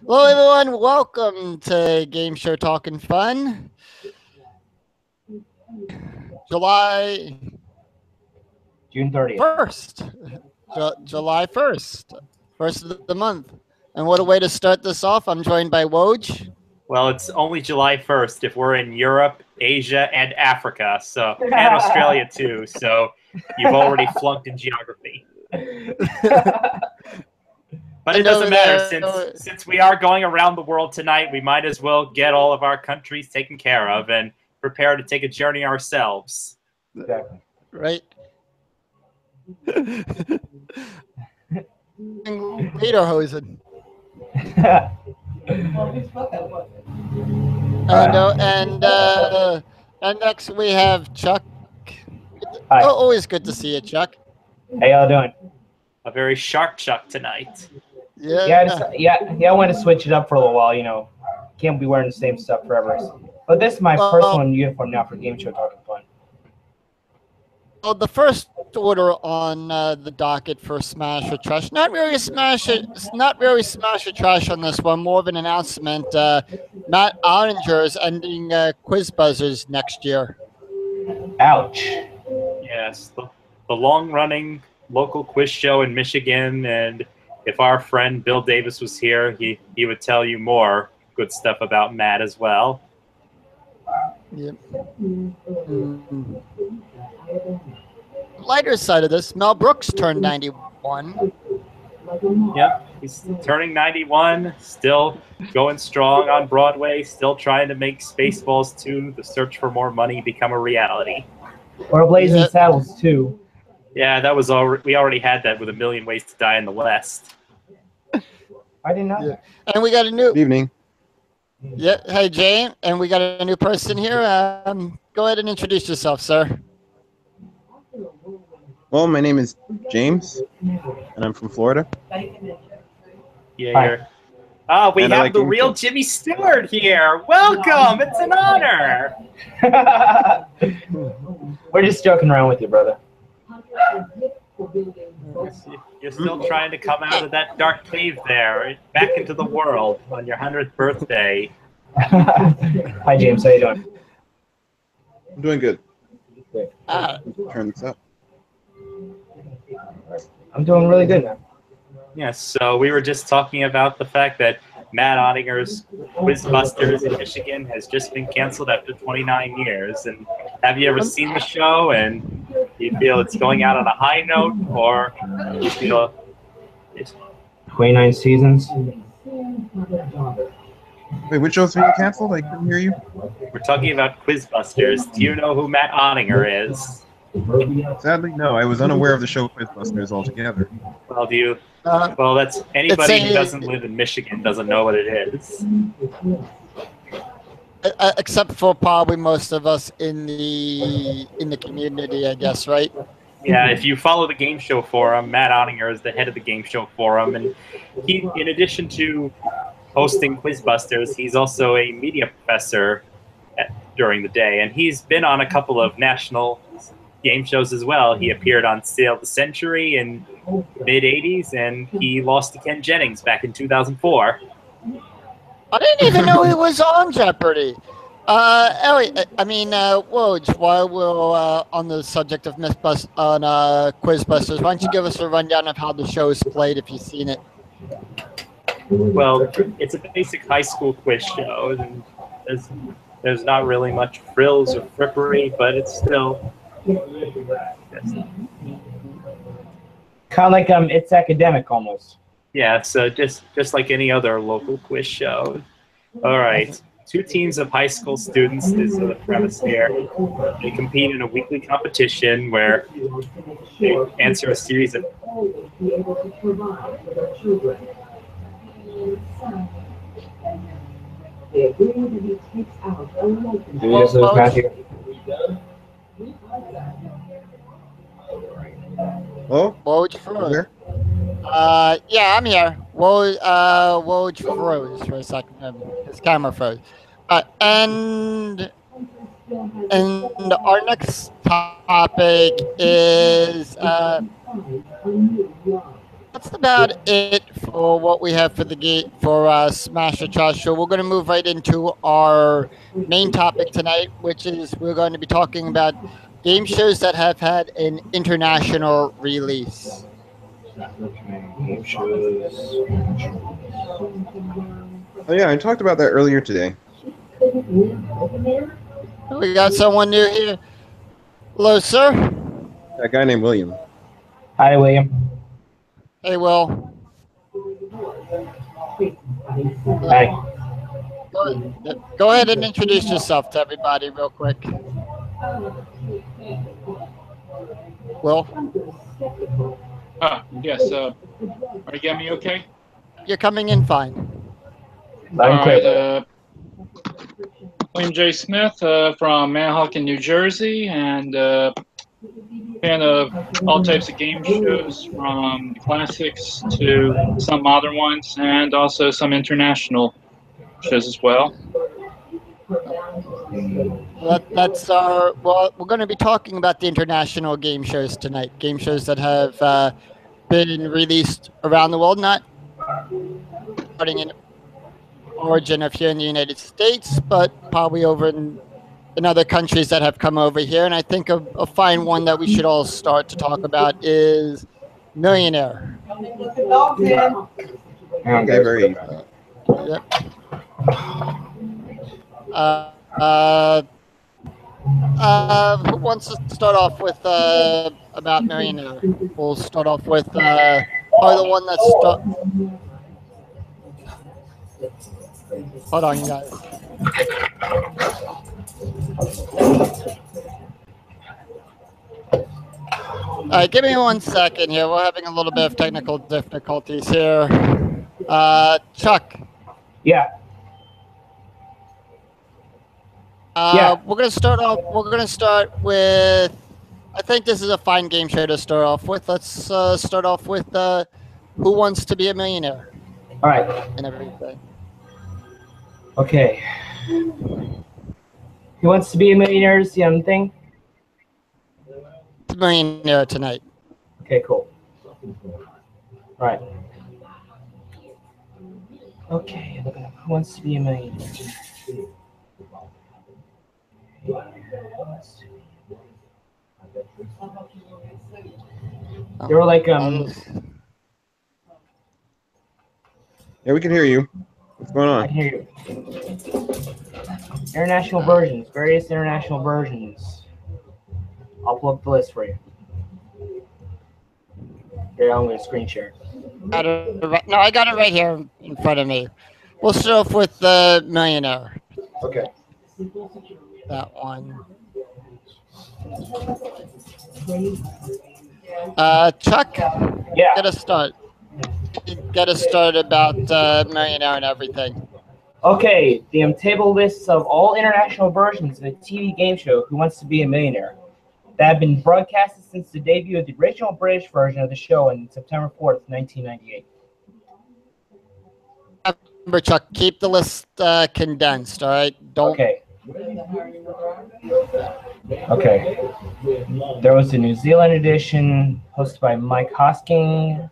Hello, everyone. Welcome to Game Show Talking Fun. July June 30th. 1st. July 1st. First of the month. And what a way to start this off. I'm joined by Woj. Well, it's only July 1st if we're in Europe, Asia, and Africa, and Australia too. So you've already flunked in geography. But it doesn't matter since we are going around the world tonight. We might as well get all of our countries taken care of and prepare to take a journey ourselves. Exactly. Right. Lederhosen. And next we have Chuck. Hi. Oh, always good to see you, Chuck. How y'all doing? A very sharp Chuck tonight. Yeah. I wanted to switch it up for a little while. Can't be wearing the same stuff forever. But this is my first one uniform now for Game Show Talking Fun. Well, the first order on the docket for Smash or Trash. Not really Smash or Trash on this one. More of an announcement. Matt Ottinger is ending Quiz Buzzers next year. Ouch. Yes, the long-running local quiz show in Michigan, and if our friend Bill Davis was here, he would tell you more good stuff about Matt as well. Yep. Lighter side of this, Mel Brooks turned 91. Yep, he's turning 91, still going strong on Broadway, still trying to make Spaceballs 2, The Search for More Money, become a reality. Or Blazing Saddles 2. Yeah, that was we already had that with A Million Ways to Die in the West. I didn't know. Yeah. And we got a new. Good evening. Yeah, hey Jane, and we got a new person here. Go ahead and introduce yourself, sir. Well, my name is James, and I'm from Florida. Yeah. Oh, we have the real Jimmy Stewart here. Welcome. It's an honor. We're just joking around with you, brother. You're still trying to come out of that dark cave there, back into the world on your 100th birthday. Hi, James. How you doing? I'm doing good. Great. Turn this up. I'm doing really good now. Yes, so we were just talking about the fact that Matt Ottinger's Quizbusters in Michigan has just been canceled after 29 years. And have you ever seen the show? And do you feel it's going out on a high note, or do you feel 29 seasons. Wait, which show's being canceled? I couldn't hear you. We're talking about Quizbusters. Do you know who Matt Ottinger is? Sadly, no. I was unaware of the show Quizbusters altogether. Well, do you? Well, that's anybody who doesn't live in Michigan doesn't know what it is. Except for probably most of us in the community, I guess, right? Yeah, if you follow the Game Show Forum, Matt Ottinger is the head of the Game Show Forum, and he, in addition to hosting Quizbusters, he's also a media professor during the day, and he's been on a couple of national game shows as well. He appeared on Sail the Century in mid-'80s, and he lost to Ken Jennings back in 2004. I didn't even know he was on Jeopardy! Elliot, Woj, while we're on the subject of Quizbusters, why don't you give us a rundown of how the show is played if you've seen it? Well, it's a basic high school quiz show, and there's not really much frills or frippery, but it's still... Kind of like it's academic almost. Yeah, so just like any other local quiz show. All right. 2 teams of high school students is the premise here. They compete in a weekly competition where they answer a series of... Oh, Woj froze. here? Yeah, I'm here. Woj froze for a second. His camera froze. And our next topic is that's about it for what we have for the gate for Smash or Trash Show. We're going to move right into our main topic tonight, which is we're going to be talking about game shows that have had an international release. Game shows. Oh yeah, I talked about that earlier today. We got someone new here. Hello, sir. That guy named William. Hi, William. Hey, Will. Hi. Go ahead and introduce yourself to everybody real quick. Will? Yes. Are you getting me okay? You're coming in fine. Loud and clear. William J. Smith from Manahawkin, New Jersey, and fan of all types of game shows, from the classics to some modern ones, and also some international shows as well. That's our. Well, we're going to be talking about the international game shows tonight. Game shows that have been released around the world, not starting in origin of here in the United States, but probably over in other countries that have come over here. And I think a fine one that we should all start to talk about is Millionaire. Okay, very easy. Yep. Who wants to start off with about Millionaire? We'll start off with the one that's Hold on, guys. All right, give me 1 second here. We're having a little bit of technical difficulties here. Chuck. Yeah. We're gonna start off. We're gonna start with. I think this is a fine game show to start off with. Let's start off with Who Wants to Be a Millionaire? All right. And everything. Okay. Who Wants to Be a Millionaire is the thing? It's a millionaire tonight. Okay, cool. All right. Okay, look at Who Wants to Be a Millionaire? They were like Yeah, we can hear you. What's going I on? can hear you. International versions, various international versions. I'll pull up the list for you. Here, I'm going to screen share. No, I got it right here in front of me. We'll start off with the Millionaire. Okay. That one. Chuck, Yeah. get us start. Get us started about Millionaire and everything. Okay, the table lists of all international versions of the TV game show Who Wants to Be a Millionaire that have been broadcasted since the debut of the original British version of the show on September 4th, 1998. Remember, Chuck, keep the list condensed, all right? Don't. Okay. Okay. There was the New Zealand edition hosted by Mike Hosking,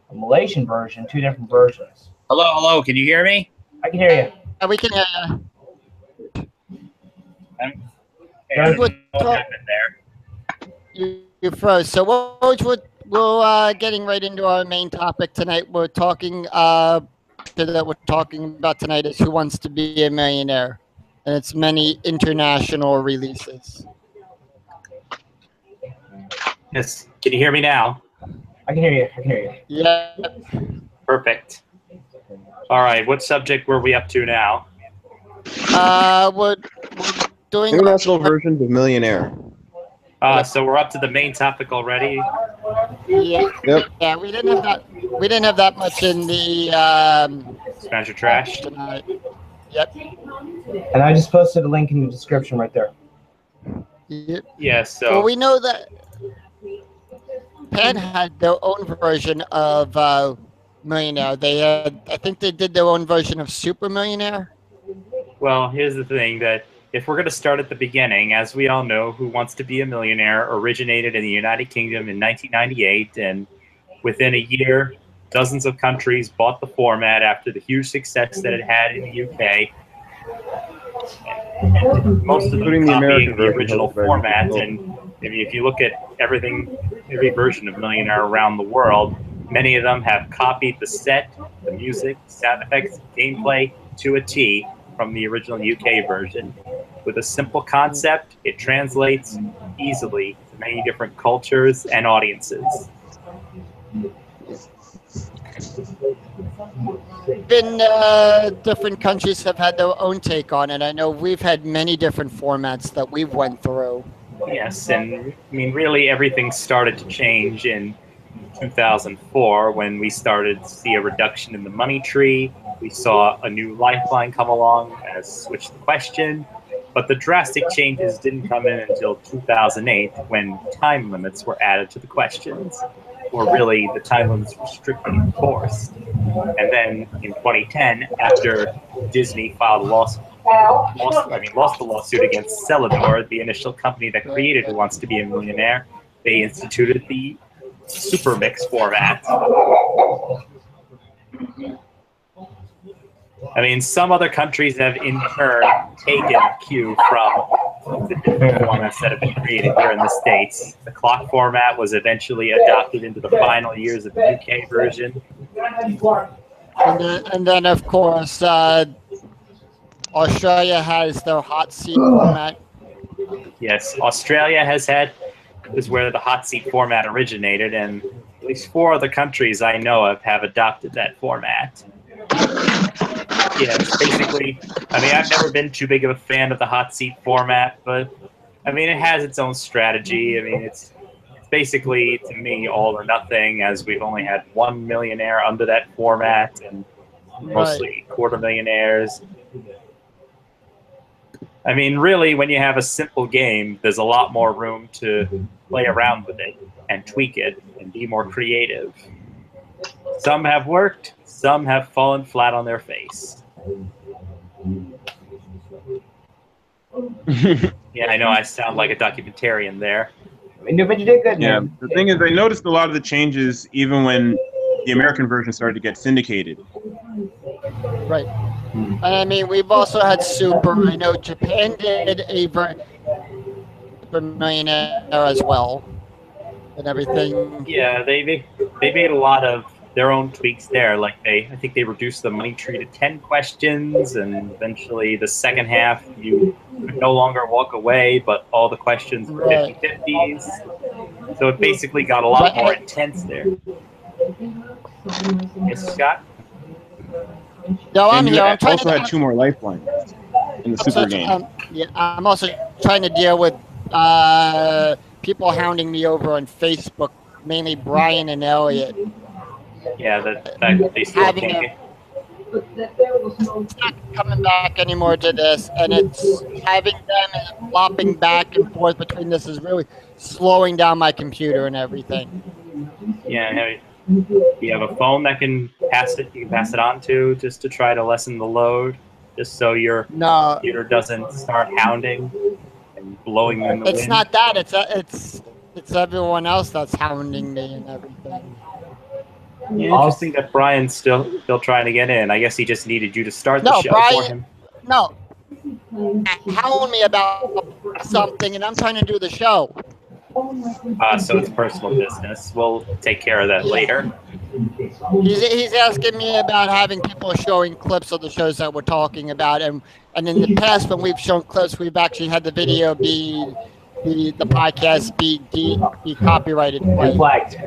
a Malaysian version, two different versions. Hello, can you hear me? I can hear you. We can hear Yeah. What happened there? you froze. So we're getting right into our main topic tonight. We're talking that we're talking about tonight is Who Wants to Be a Millionaire, and its many international releases. Yes. Can you hear me now? I can hear you. I can hear you. Yeah. Perfect. All right. What subject were we up to now? We're doing International versions of Millionaire. So we're up to the main topic already. Yeah. Yep. Yeah, we didn't have that. We didn't have that much in the Smash or Trash. tonight. Yep. And I just posted a link in the description right there. Yep. Yeah. Well, So we know that Penn had their own version of Millionaire. They had, I think they did their own version of Super Millionaire. well, here's the thing that if we're going to start at the beginning, as we all know, Who Wants to Be a Millionaire originated in the United Kingdom in 1998, and within a year, dozens of countries bought the format after the huge success that it had in the UK. And most of them Including the copying American the version original hosted by format. Richard And I mean, if you look at every version of Millionaire around the world, many of them have copied the set, the music, sound effects, gameplay to a T from the original UK version. With a simple concept, it translates easily to many different cultures and audiences. Different countries have had their own take on it. I know we've had many different formats that we've went through. Yes, and I mean, really everything started to change in 2004 when we started to see a reduction in the money tree. We saw a new lifeline come along as Switch the Question, but the drastic changes didn't come in until 2008 when time limits were added to the questions, or really the time limits were strictly enforced. And then in 2010, after Disney lost the lawsuit against Celador, the initial company that created Who Wants to Be a Millionaire, they instituted the Super Mix format. I mean, some other countries have in turn taken cue from the different formats that have been created here in the States. The clock format was eventually adopted into the final years of the UK version. And then of course, Australia has their hot seat format. Yes, Australia is where the hot seat format originated, and at least 4 other countries I know of have adopted that format. Yeah, it's basically, I mean, I've never been too big of a fan of the hot seat format, but I mean, it has its own strategy. I mean, it's basically, to me, all or nothing, as we've only had 1 millionaire under that format, and mostly quarter millionaires. I mean, really, when you have a simple game, there's a lot more room to play around with it and tweak it and be more creative. Some have worked, some have fallen flat on their face. Yeah, I know I sound like a documentarian there. No, but you did good. Yeah, man. the thing is, I noticed a lot of the changes even when the American version started to get syndicated. Right. I mean, we've also had Super. I know Japan did a Super Millionaire as well, and everything. Yeah, they made a lot of their own tweaks there. Like I think they reduced the money tree to 10 questions, and eventually the second half you could no longer walk away, but all the questions were 50-50s. So it basically got a lot more intense there. Yes, Scott? No, I'm And here. you I'm trying also to. had 2 more lifelines in the Super game. Yeah, I'm also trying to deal with people hounding me over on Facebook, mainly Brian and Elliot. Yeah, that they still Having can't get. It's not coming back anymore to this, and it's having them and flopping back and forth between this is really slowing down my computer and everything. Yeah, you have a phone that can pass it. You can pass it on to just to try to lessen the load, just so your computer doesn't start hounding and blowing you in the wind. It's not that. It's everyone else that's hounding me and everything. Yeah, interesting that Brian's still trying to get in. I guess he just needed you to start the show for him. No, hound me about something, and I'm trying to do the show. So it's personal business. We'll take care of that later. He's asking me about having people showing clips of the shows that we're talking about, and in the past when we've shown clips, we've actually had the video be the podcast be copyrighted. And flagged.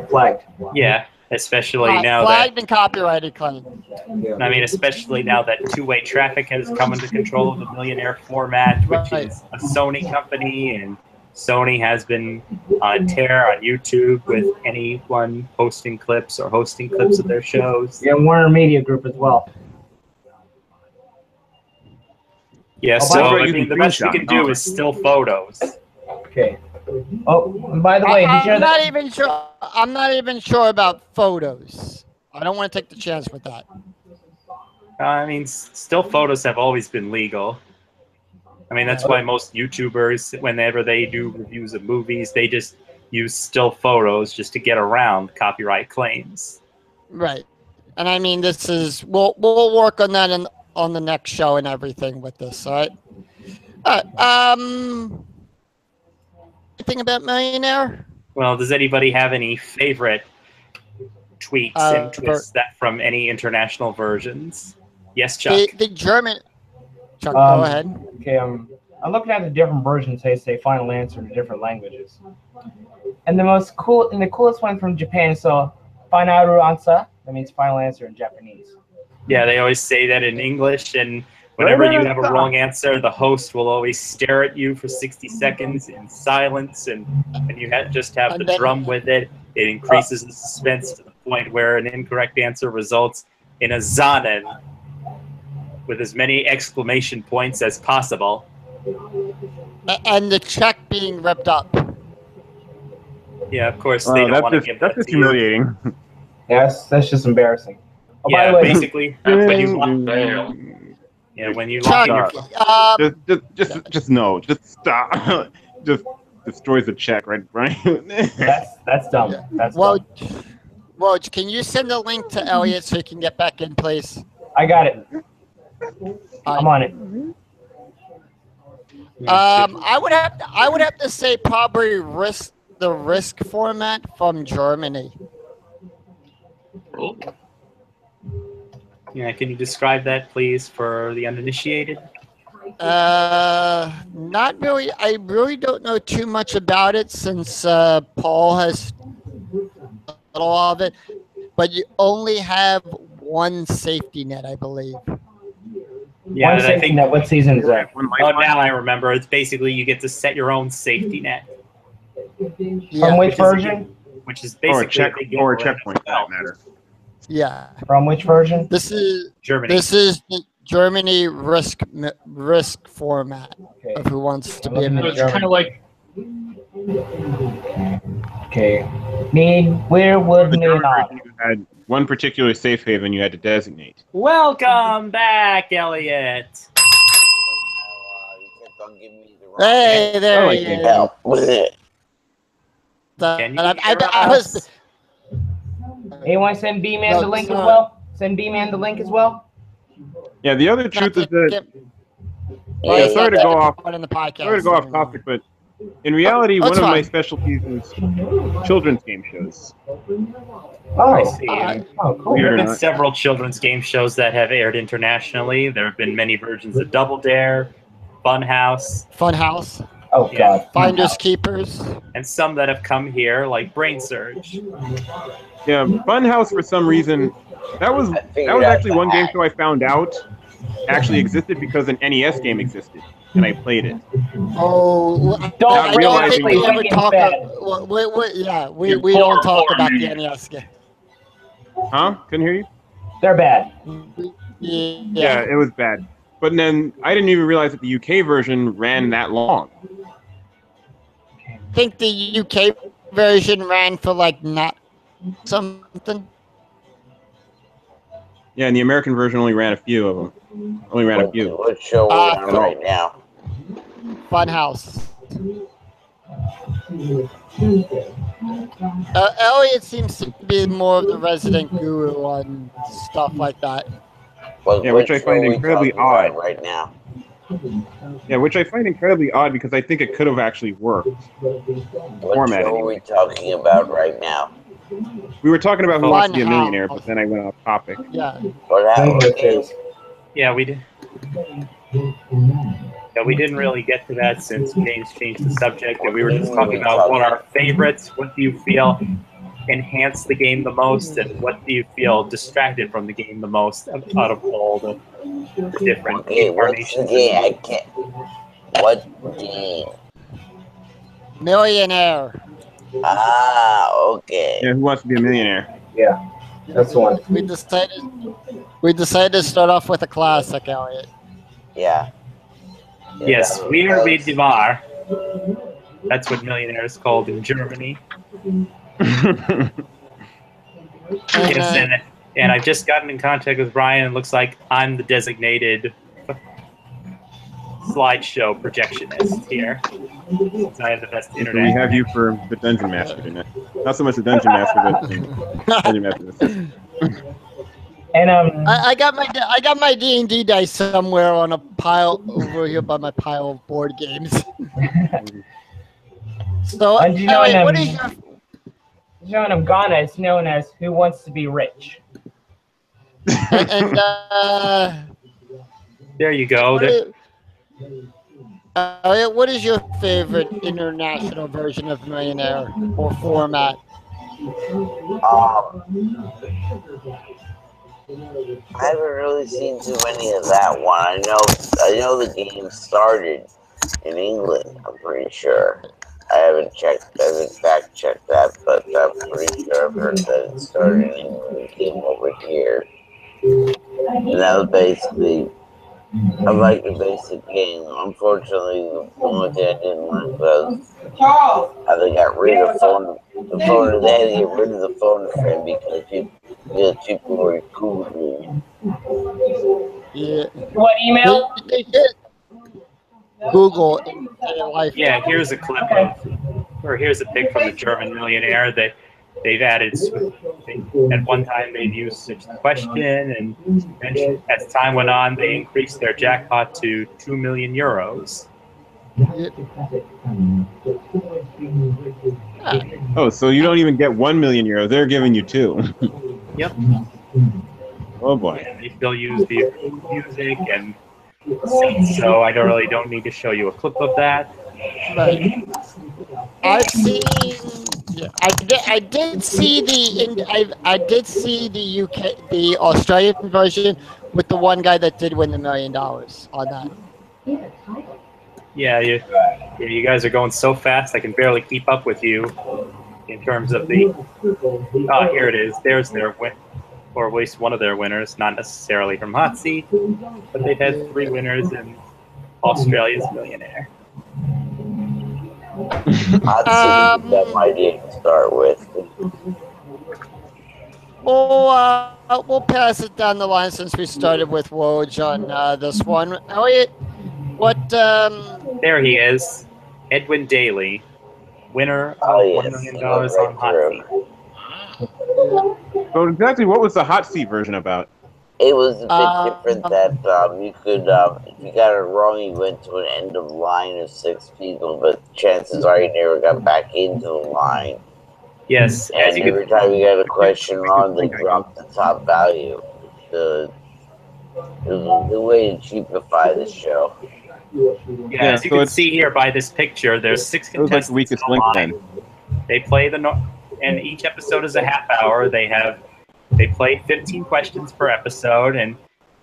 Yeah. Especially now flagged and copyrighted claim. I mean, especially now that two-way traffic has come into control of the Millionaire format, which is a Sony company, and Sony has been on a tear on YouTube with anyone posting clips or hosting clips of their shows. Yeah, Warner Media Group as well. Yeah, so I mean, the best we can do is still photos. Okay. Oh, and by the way, I'm not even sure about photos. I don't want to take the chance with that. I mean, still photos have always been legal. I mean, that's why most YouTubers, whenever they do reviews of movies, they just use still photos just to get around copyright claims. Right. And I mean, this is we'll work on that on the next show and everything with this. All right. Anything about Millionaire? Well, does anybody have any favorite tweaks and twists that from any international versions? Yes, Chuck. The German. Chuck, go ahead. Okay, I'm looking at the different versions. They say final answer in different languages, and the coolest one from Japan. So, final answer. That means final answer in Japanese. Yeah, they always say that in English, and whenever you have a wrong answer, the host will always stare at you for 60 seconds in silence, and you just have to drum with it. It increases the suspense to the point where an incorrect answer results in a Zanen with as many exclamation points as possible. And the check being ripped up. Yeah, of course, they don't want to give that That's just to you. humiliating. Yes, that's just embarrassing. Oh, by Yeah, the way, basically, when you lock, Fail. when you lock in your Just no. Just stop. Just destroys the check, right, Brian? that's dumb. That's Well, dumb. Woj, can you send a link to Elliot so he can get back in place? I got it. I'm on it. I would have to say probably the Risk format from Germany. Oh, Yeah, can you describe that, please, for the uninitiated? Not really. I really don't know too much about it since Paul has a little of it, but you only have one safety net, I believe. Yeah, One and I safety think. net. What season is that? One Oh, lifeline. now I remember. It's basically you get to set your own safety net, From which version? which is Or basically a check, the game or a for checkpoint for NFL. that matter. Yeah. From which version? This is Germany. the Germany Risk format Okay. of Who Wants to I'm Be a looking so at it's Millionaire. kind of like Okay. Where would The me German not? version, you had one particular safe haven you had to designate. Welcome back, Elliot. Hey, there Oh, he yeah. is. Help. Can you I was. Anyone send B-Man No, the link as sorry. well? Send B-Man the link as well? Yeah, the other truth is that Well, Yeah, it's sorry not to go off- part in the podcast. sorry to go off topic, but in reality, That's one of my fine. specialties is children's game shows. Oh, I see. oh, cool. Weird. There have been not. several children's game shows that have aired internationally. There have been many versions of Double Dare, Funhouse, Funhouse, Oh, Yeah. God. Finders Keepers. and some that have come here, like Brain Surge. Yeah, Funhouse for some reason. That was actually one game show I found out actually existed because an NES game existed, and I played it. Oh, Don't I don't realizing think we ever it's talk. bad. We don't talk about the NES game. Huh? Couldn't hear you? They're bad. Yeah, it was bad. But then I didn't even realize that the UK version ran that long. I think the UK version ran for like not something. Yeah, and the American version only ran a few of them. Only ran a few. What show are we on right now? Funhouse. Elliot seems to be more of the resident guru on stuff like that. Yeah, which I find incredibly odd. right now. Yeah, which I find incredibly odd because I think it could have actually worked. What Format, show are anyway. we talking about right now? We were talking about Who Wants to Be a Funhouse. Millionaire, but then I went off topic. Yeah. What happened? Yeah, we did. Yeah, we didn't really get to that since James changed the subject, and we were just talking about what our favorites. What do you feel enhanced the game the most, and what do you feel distracted from the game the most out of all the different Okay, what's the incarnations? game? I can't. What game? Millionaire. Ah, okay. Yeah, Who Wants to Be a Millionaire? Yeah, that's the one. We decided to start off with a classic, Elliot. Yeah. Yes, Wir wie die Wahr. That's what Millionaire is called in Germany. And, Yes, and I've just gotten in contact with Brian. It looks like I'm the designated slideshow projectionist here. Since I have the best So we internet. have you for the Dungeon Master tonight. Not so much the Dungeon Master, but the Dungeon Master. And I got my D&D dice somewhere on a pile over here by my pile of board games. So, And you know, Elliot, what is your John Ghana is known as Who Wants to Be Rich. and There you go. Elliot, what is your favorite international version of Millionaire or format? I haven't really seen too many of that one. I know the game started in England. I'm pretty sure. I haven't fact checked that, but I'm pretty sure I've heard that it started in England and came over here. And that was basically, I like the basic game. Unfortunately, the only thing I didn't like was how they got rid of the phone. They had to get rid of the phone friend because people were Googling. Yeah. What email? They did. Google in life. Yeah, here's a clip of, or here's a pic from the German millionaire that they've added. At one time, they'd use such a question, and then as time went on, they increased their jackpot to 2 million euros. Oh, so you don't even get 1 million euros. They're giving you 2. Yep. Oh boy. And they still use the music and so I don't need to show you a clip of that. Right. I've seen. Yeah, I did see the UK, the Australian version with the one guy that did win the $1 million on that. Yeah, you guys are going so fast I can barely keep up with you in terms of the. Oh, here it is. There's their win, or at least one of their winners. Not necessarily from Hot Seat, but they've had 3 winners in Australia's Millionaire. That might even start with. We'll pass it down the line since we started with Woj on this one. Elliot, what? There he is, Edwin Daly, winner of $1 million on Hot Seat. So exactly, what was the Hot Seat version about? It was a bit different that you could, if you got it wrong, you went to an end of line of 6 people, but chances are you never got back into the line. Yes, and every time you got a question wrong, they dropped the top value. It was a way to cheapify the show. Yeah, as you can see here by this picture, there's 6 contestants. It was like Weakest Link then. They play and each episode is a half hour. They play 15 questions per episode, and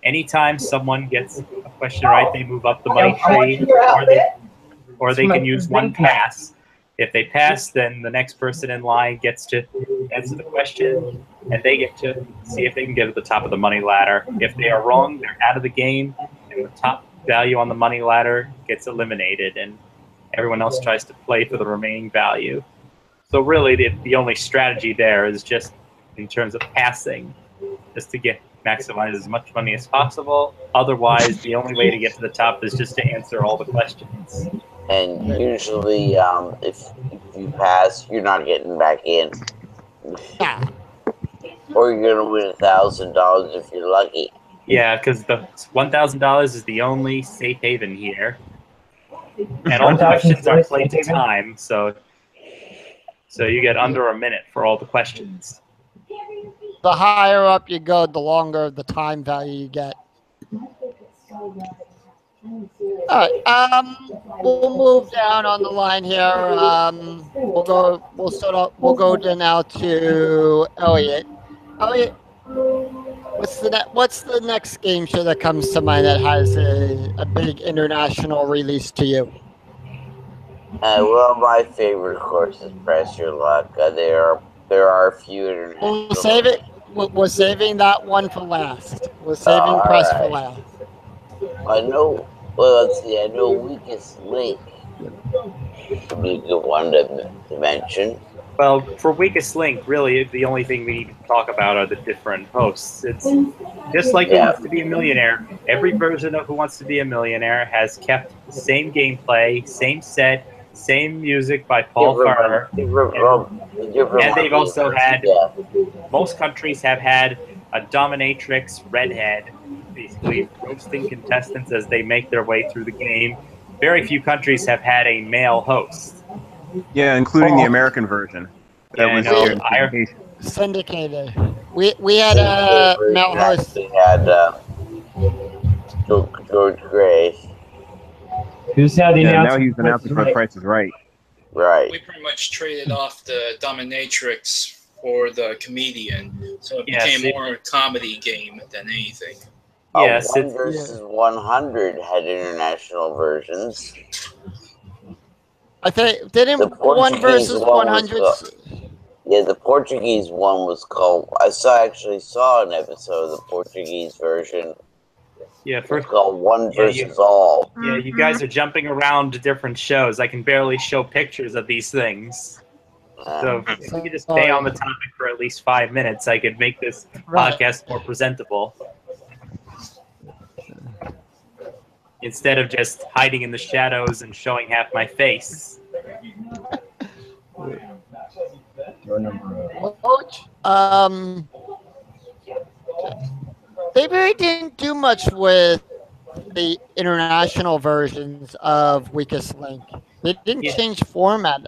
anytime someone gets a question right, they move up the money tree, or they can use one pass. If they pass, then the next person in line gets to answer the question, and they get to see if they can get to the top of the money ladder. If they are wrong, they're out of the game, and the top value on the money ladder gets eliminated, and everyone else tries to play for the remaining value. So really, the only strategy there is just in terms of passing, just to maximize as much money as possible. Otherwise, the only way to get to the top is just to answer all the questions. And usually, if you pass, you're not getting back in. Or you're gonna win $1,000 if you're lucky. Yeah, because the $1,000 is the only safe haven here, and all the questions are played to time, so you get under a minute for all the questions. The higher up you go, the longer the time value you get. All right. We'll move down on the line here. We'll go now to Elliot. Elliot, what's the next game show that comes to mind that has a big international release to you? Well, my favorite, of course, is Press Your Luck. There are a few international. We'll save it. We're saving that one for last. We're saving Press for last. I know. Well, let's see. I know Weakest Link would be a good one to mention. Well, for Weakest Link, really, the only thing we need to talk about are the different hosts. It's just like Who Wants to Be a Millionaire. Every version of Who Wants to Be a Millionaire has kept the same gameplay, same set, same music by Paul Farrer. And they've also had, most countries have had a dominatrix redhead, basically roasting contestants as they make their way through the game. Very few countries have had a male host. Yeah, including the American version. That Yeah, was I know. your syndication. Syndicated. We had a male host. We had George Gray. Who's now the Yeah, announcer? now he's announcing for The Price is Right. Right. We pretty much traded off the dominatrix for the comedian, so it Yes, became more a comedy game than anything. Yes, 1 versus 100 had international versions. I think didn't The 1 Portuguese versus one was 100. Yeah, the Portuguese one was called. I actually saw an episode of the Portuguese version. Yeah, It's first. called One Yeah, versus All. Yeah, you guys are jumping around to different shows. I can barely show pictures of these things. So if we could just stay on the topic for at least 5 minutes, I could make this podcast more presentable. Instead of just hiding in the shadows and showing half my face. They really didn't do much with the international versions of Weakest Link. They didn't change format,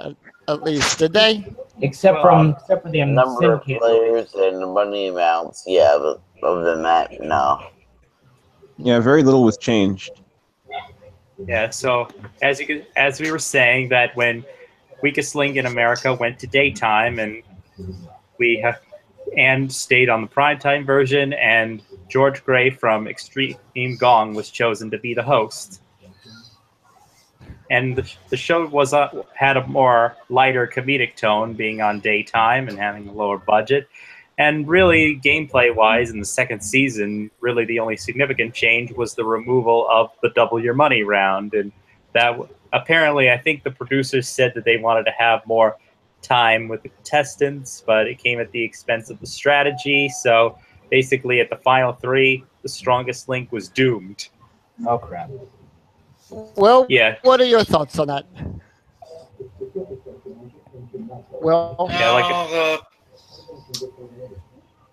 at least, did they? Except for the Number of syndicated. players and the money amounts, yeah, but other than that, no. Yeah, very little was changed. Yeah, so as we were saying, that when Weakest Link in America went to daytime, and stayed on the primetime version, and George Gray from Extreme Gong was chosen to be the host. And the show had a more lighter comedic tone, being on daytime and having a lower budget. And really, gameplay-wise, in the second season, really the only significant change was the removal of the double your money round. And that apparently, I think the producers said that they wanted to have more time with the contestants, but it came at the expense of the strategy. So basically, at the final 3, the strongest link was doomed. Oh crap! Well, Yeah. What are your thoughts on that? Well, Yeah,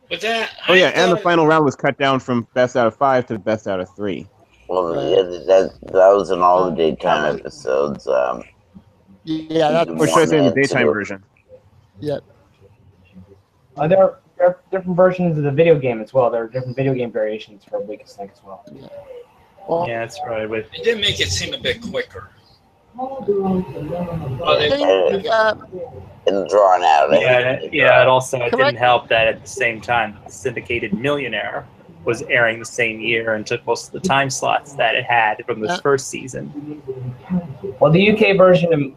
with that. Oh yeah, and the final round was cut down from best out of 5 to best out of 3. Well, yeah, that was in all the daytime episodes. yeah, that's Or should I say in the daytime version? yeah. There are different versions of the video game as well. There are different video game variations for Weakest Link as well. Well, Yeah, that's right. It did make it seem a bit quicker. I think, And drawn out. Yeah, it also Correct. didn't help that at the same time, the syndicated Millionaire was airing the same year and took most of the time slots that it had from this first season. Well, the UK version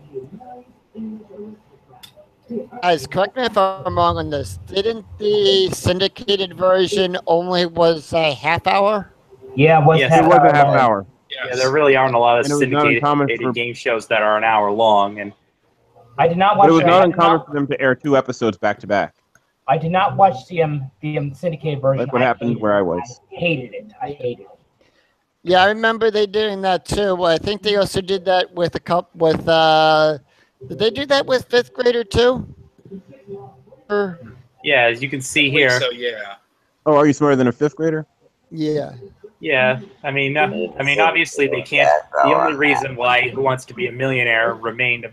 guys, correct me if I'm wrong on this. Didn't the syndicated version only was a half hour? yeah, was Yes, half It was a hour half long. hour. Yeah, there really aren't a lot of And it was not uncommon syndicated for- game shows that are an hour long. And I did not But watch it was I not did uncommon for them to air 2 episodes back to back, I did not watch the syndicated version. like what happened where I was. I hated it. I hated it. Yeah, I remember they doing that too. I think they also did that with a couple with. Did they do that with Fifth Grader too? Or, yeah, as you can see I think here, So yeah. Oh, are you smarter than a 5th grader? yeah. yeah, I mean, obviously they can't. The only reason why Who Wants to Be a Millionaire remained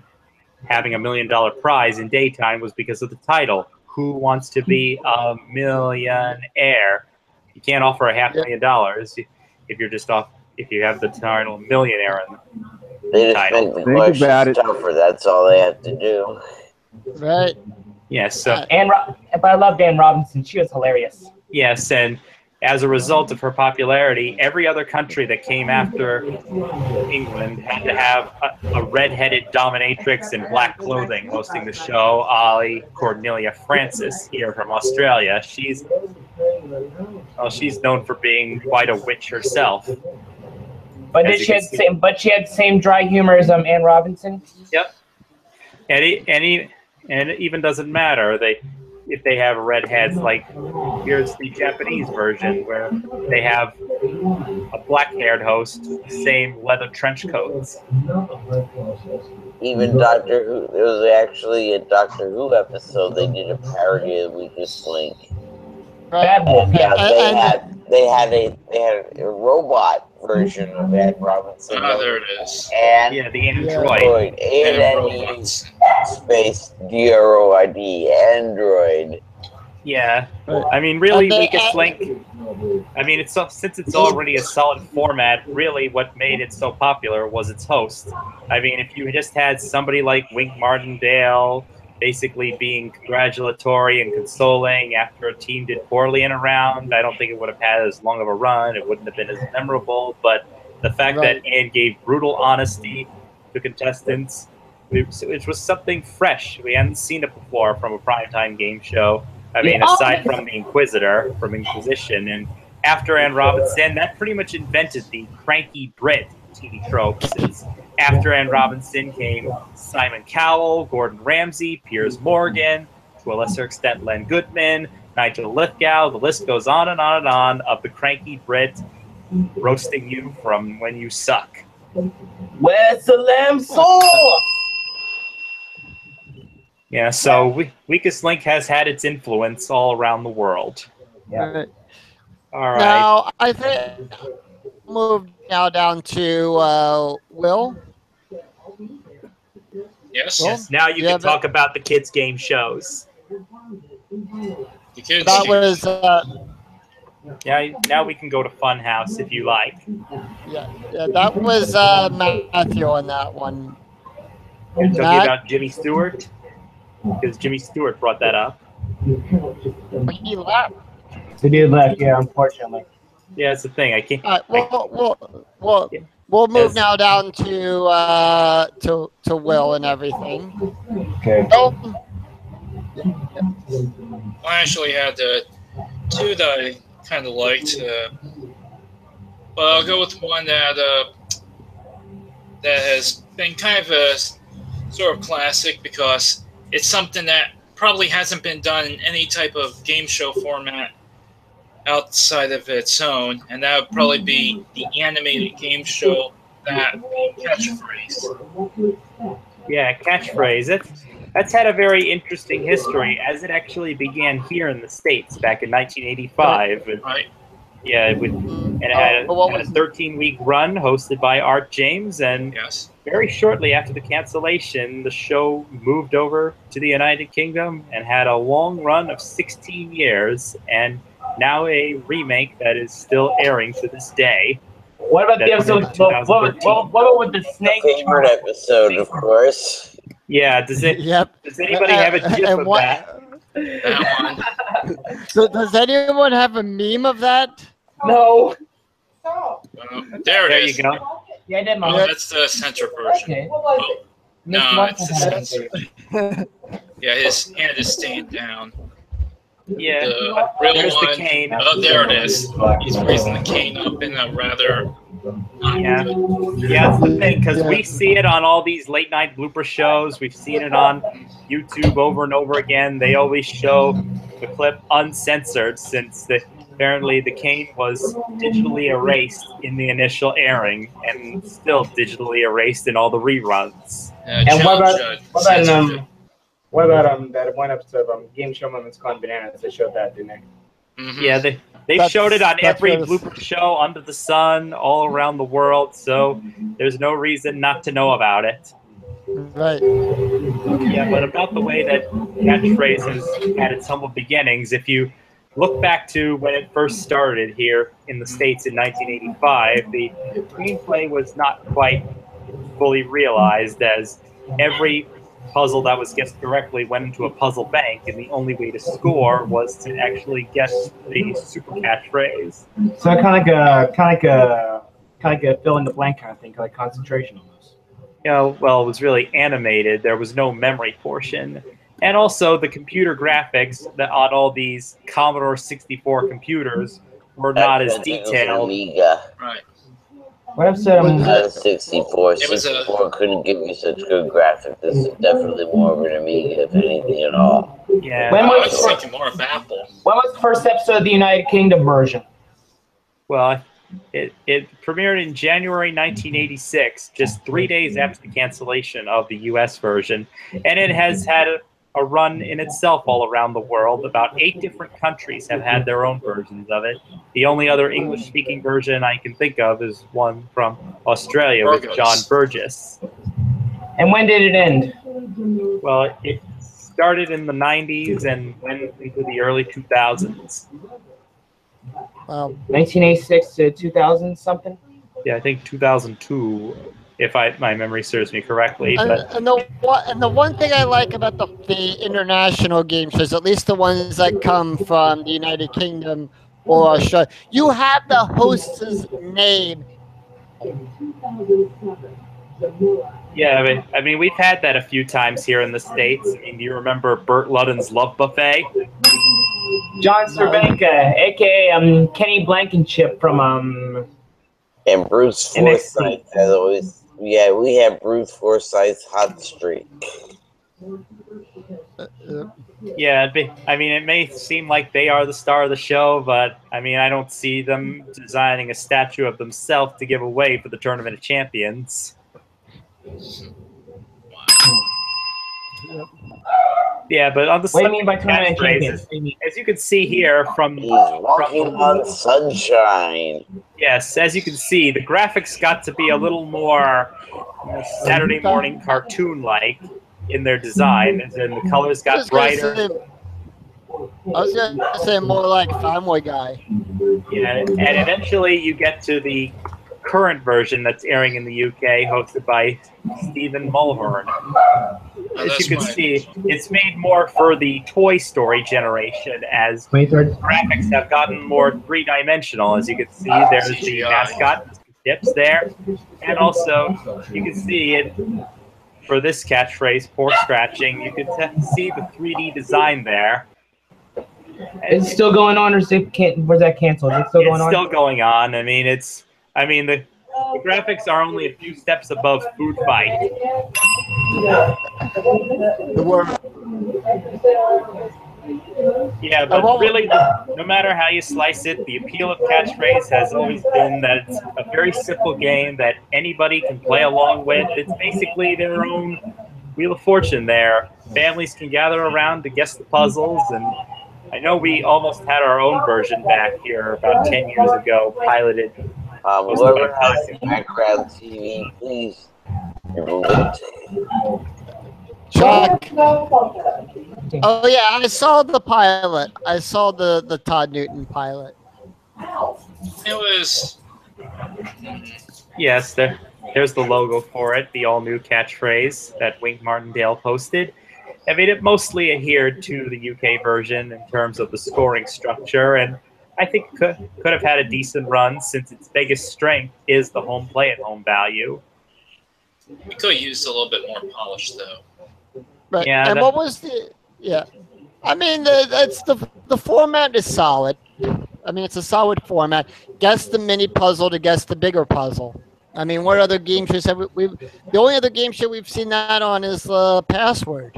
having $1 million prize in daytime was because of the title, Who Wants to Be a Millionaire. You can't offer $500,000 if you're just off if you have the title millionaire in They just title. make the Think question about it. tougher. That's all they have to do. Right. Yes, so But I love Dan Robinson. She was hilarious. yes, and as a result of her popularity, every other country that came after England had to have a red-headed dominatrix in black clothing hosting the show. Ali Cornelia Francis here from Australia. She's known for being quite a witch herself. But As did you she can had she had the same dry humor as Ann Robinson? Yep. And it even doesn't matter. If they have redheads, like here's the Japanese version where they have a black-haired host, same leather trench coats. Even Doctor Who. There was actually a Doctor Who episode. They did a parody of Weakest Link. Bad Wolf. Yeah, And- they had a robot version of Ed Robinson. There it is. And Yeah, the Android. Android. And A-N-E robots. space D-R-O-I-D. Android. Yeah. Right. I mean, really, And they- Weakest Link. I mean, since it's already a solid format. Really, what made it so popular was its host. I mean, if you just had somebody like Wink Martindale, basically being congratulatory and consoling after a team did poorly in a round, I don't think it would have had as long of a run. It wouldn't have been as memorable. But the fact Right. that Ann gave brutal honesty to contestants, it was something fresh. We hadn't seen it before from a primetime game show. I mean, Yeah. aside from the Inquisitor from Inquisition, and after Ann Robinson, that pretty much invented the cranky Brit TV tropes. After Ann Robinson came Simon Cowell, Gordon Ramsay, Piers Morgan, to a lesser extent Len Goodman, Nigel Lithgow. The list goes on and on and on of the cranky Brit roasting you from when you suck. Where's the lamb sauce? Yeah, so Weakest Link has had its influence all around the world. Right. All right. Now, I think move now down to Will. Yes. Well, Yes, now you Yeah, can talk about the kids' game shows. The kids. That was Yeah, now we can go to Funhouse if you like. yeah, that was Matthew on that one. You're talking Matt? about Jimmy Stewart? Because Jimmy Stewart brought that up. He left. The dude left, yeah, unfortunately. Yeah, it's the thing. I can't. All right, we'll move Yes. now down to Will and everything. Okay. Oh, I actually had two that I kind of liked, but I'll go with one that has been kind of a sort of classic because it's something that probably hasn't been done in any type of game show format outside of its own, and that would probably be the animated game show that Catchphrase. Yeah, Catchphrase. That's had a very interesting history, as it actually began here in the States back in 1985. And, Right. yeah, and it had a 13-week run hosted by Art James, and Yes. very shortly after the cancellation, the show moved over to the United Kingdom and had a long run of 16 years, and now a remake that is still airing to this day. What about the That's episode? What about with the snake? Favorite episode, of course. Yeah, does yep. anybody have a gif And of what- that? That one. So does anyone have a meme of that? No. There it There is. you go. Yeah, I did my Oh, that's the center version. Okay. Oh, no, Mr. it's Watson the had center. it. Yeah, his hand is staying down. Yeah. The real There's the one. cane. Oh, there it is. He's raising the cane up in a rather. Yeah. Yeah, that's the thing, because we see it on all these late night blooper shows. We've seen it on YouTube over and over again. They always show the clip uncensored since apparently the cane was digitally erased in the initial airing and still digitally erased in all the reruns. And what about censored it. what about that one episode of Game Show Moments Gone Bananas? They showed that, didn't they? Mhm. Yeah, they That's- showed it on that's every what it's- blooper show under the sun all around the world, so there's no reason not to know about it. Right. Yeah, but about the way that Catchphrases had its humble beginnings, if you look back to when it first started here in the States in 1985, the screenplay was not quite fully realized, as every puzzle that was guessed correctly went into a puzzle bank, and the only way to score was to actually guess the super catchphrase. So kind of like a fill in the blank kind of thing, like concentration almost. You know, well, it was really animated. There was no memory portion. And also, the computer graphics that on all these Commodore 64 computers were not as detailed. Amiga. Right. What episode? Not a 64. It was a- 64 couldn't give you such good graphics. This is definitely more of an Amiga, if anything at all. Yeah. When I was was thinking more of Apple. When was the first episode of the United Kingdom version? Well, it premiered in January 1986, just 3 days after the cancellation of the U.S. version, and it has had a run in itself all around the world. About 8 different countries have had their own versions of it. The only other English-speaking version I can think of is one from Australia with John Burgess. And when did it end? Well, it started in the 90s and went into the early 2000s. 1986 to 2000 something? Yeah, I think 2002, if my memory serves me correctly. And the one thing I like about the international game shows, at least the ones that come from the United Kingdom or Australia, you have the host's name. Yeah, I mean, we've had that a few times here in the States. I mean, do you remember Burt Ludden's Love Buffet? John Cervenka, a.k.a. Kenny Blankenship from And Bruce Forsyth has always, yeah, we have Bruce Forsyth's Hot Streak. Yeah, I mean, it may seem like they are the star of the show, but I mean, I don't see them designing a statue of themselves to give away for the Tournament of Champions. Yeah, but on the what do you mean by Tournament of Champions? As you can see here from Walking on Sunshine. Yes, as you can see, the graphics got to be a little more Saturday morning cartoon-like in their design, and then the colors got brighter. I was going to say more like Family Guy. Yeah, and eventually you get to the current version that's airing in the UK, hosted by Stephen Mulhern. As you can see, it's made more for the Toy Story generation, as graphics have gotten more three-dimensional. As you can see, there's the mascot, Mr. Dips there, and also you can see it for this catchphrase, Poor Scratching. You can see the 3D design there. Is it still going on, or was that canceled? Is it still going on? It's still going on. I mean, the graphics are only a few steps above Food Fight. Yeah, but really, no matter how you slice it, the appeal of Catchphrase has always been that it's a very simple game that anybody can play along with. It's basically their own Wheel of Fortune there. Families can gather around to guess the puzzles, and I know we almost had our own version back here about 10 years ago, piloted. Whoever has background TV, please remove it. Chuck. Oh yeah, I saw the pilot. I saw the Todd Newton pilot. It was. Yes, there's the logo for it, the all-new catchphrase that Wink Martindale posted. I mean, it mostly adhered to the UK version in terms of the scoring structure, and I think could have had a decent run since its biggest strength is the home play at home value. We could have used a little bit more polish, though. Right. Yeah, and what was the? Yeah, I mean, the format is solid. I mean, it's a solid format. Guess the mini puzzle to guess the bigger puzzle. I mean, what other game shows have we? The only other game show we've seen that on is Password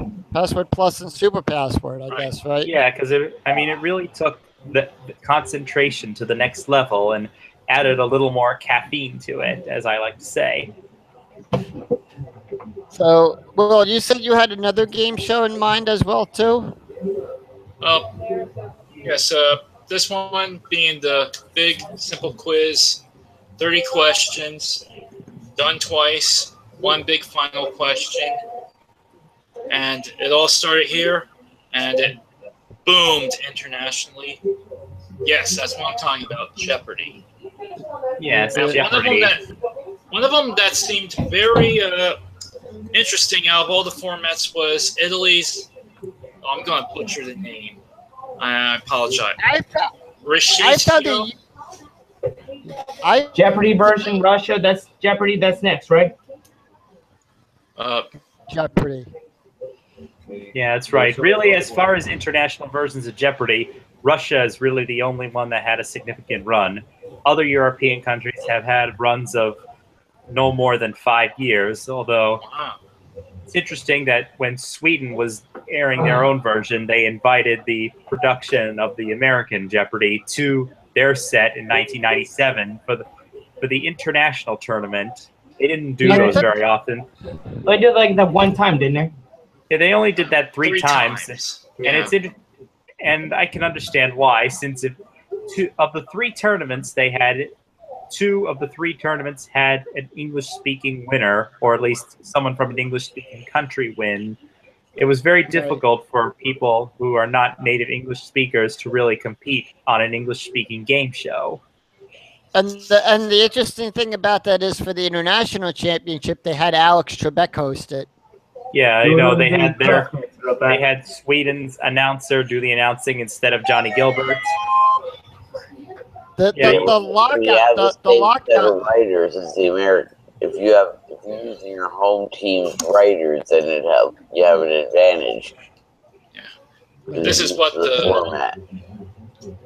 Plus and Super Password, I guess, right? Yeah, because it really took the concentration to the next level and added a little more caffeine to it, as I like to say. So, well, you said you had another game show in mind as well, too? Yes, this one being the big, simple quiz, 30 questions, done twice, one big final question. And it all started here, and it boomed internationally. Yes, that's what I'm talking about, Jeopardy! Yes, and Jeopardy! One of them that seemed very interesting out of all the formats was Italy's. Oh, I'm going to butcher the name. I apologize. Jeopardy version, Russia. That's Jeopardy. That's next, right? Jeopardy. Yeah, that's right. Really, as far as international versions of Jeopardy, Russia is really the only one that had a significant run. Other European countries have had runs of no more than 5 years, although it's interesting that when Sweden was airing their own version, they invited the production of the American Jeopardy to their set in 1997 for the international tournament. They didn't do those very often. They did like that one time, didn't they? Yeah, they only did that three times. And Yeah. and I can understand why, since two of the three tournaments they had, two of the three tournaments had an English-speaking winner, or at least someone from an English-speaking country win. It was very difficult for people who are not native English speakers to really compete on an English-speaking game show. And the interesting thing about that is for the international championship, they had Alex Trebek host it. Yeah, you know, they had Sweden's announcer do the announcing instead of Johnny Gilbert. The You have lockout, the the same set lockout. of writers as the American. If you're using your home team's writers, then you have an advantage. This is what the format.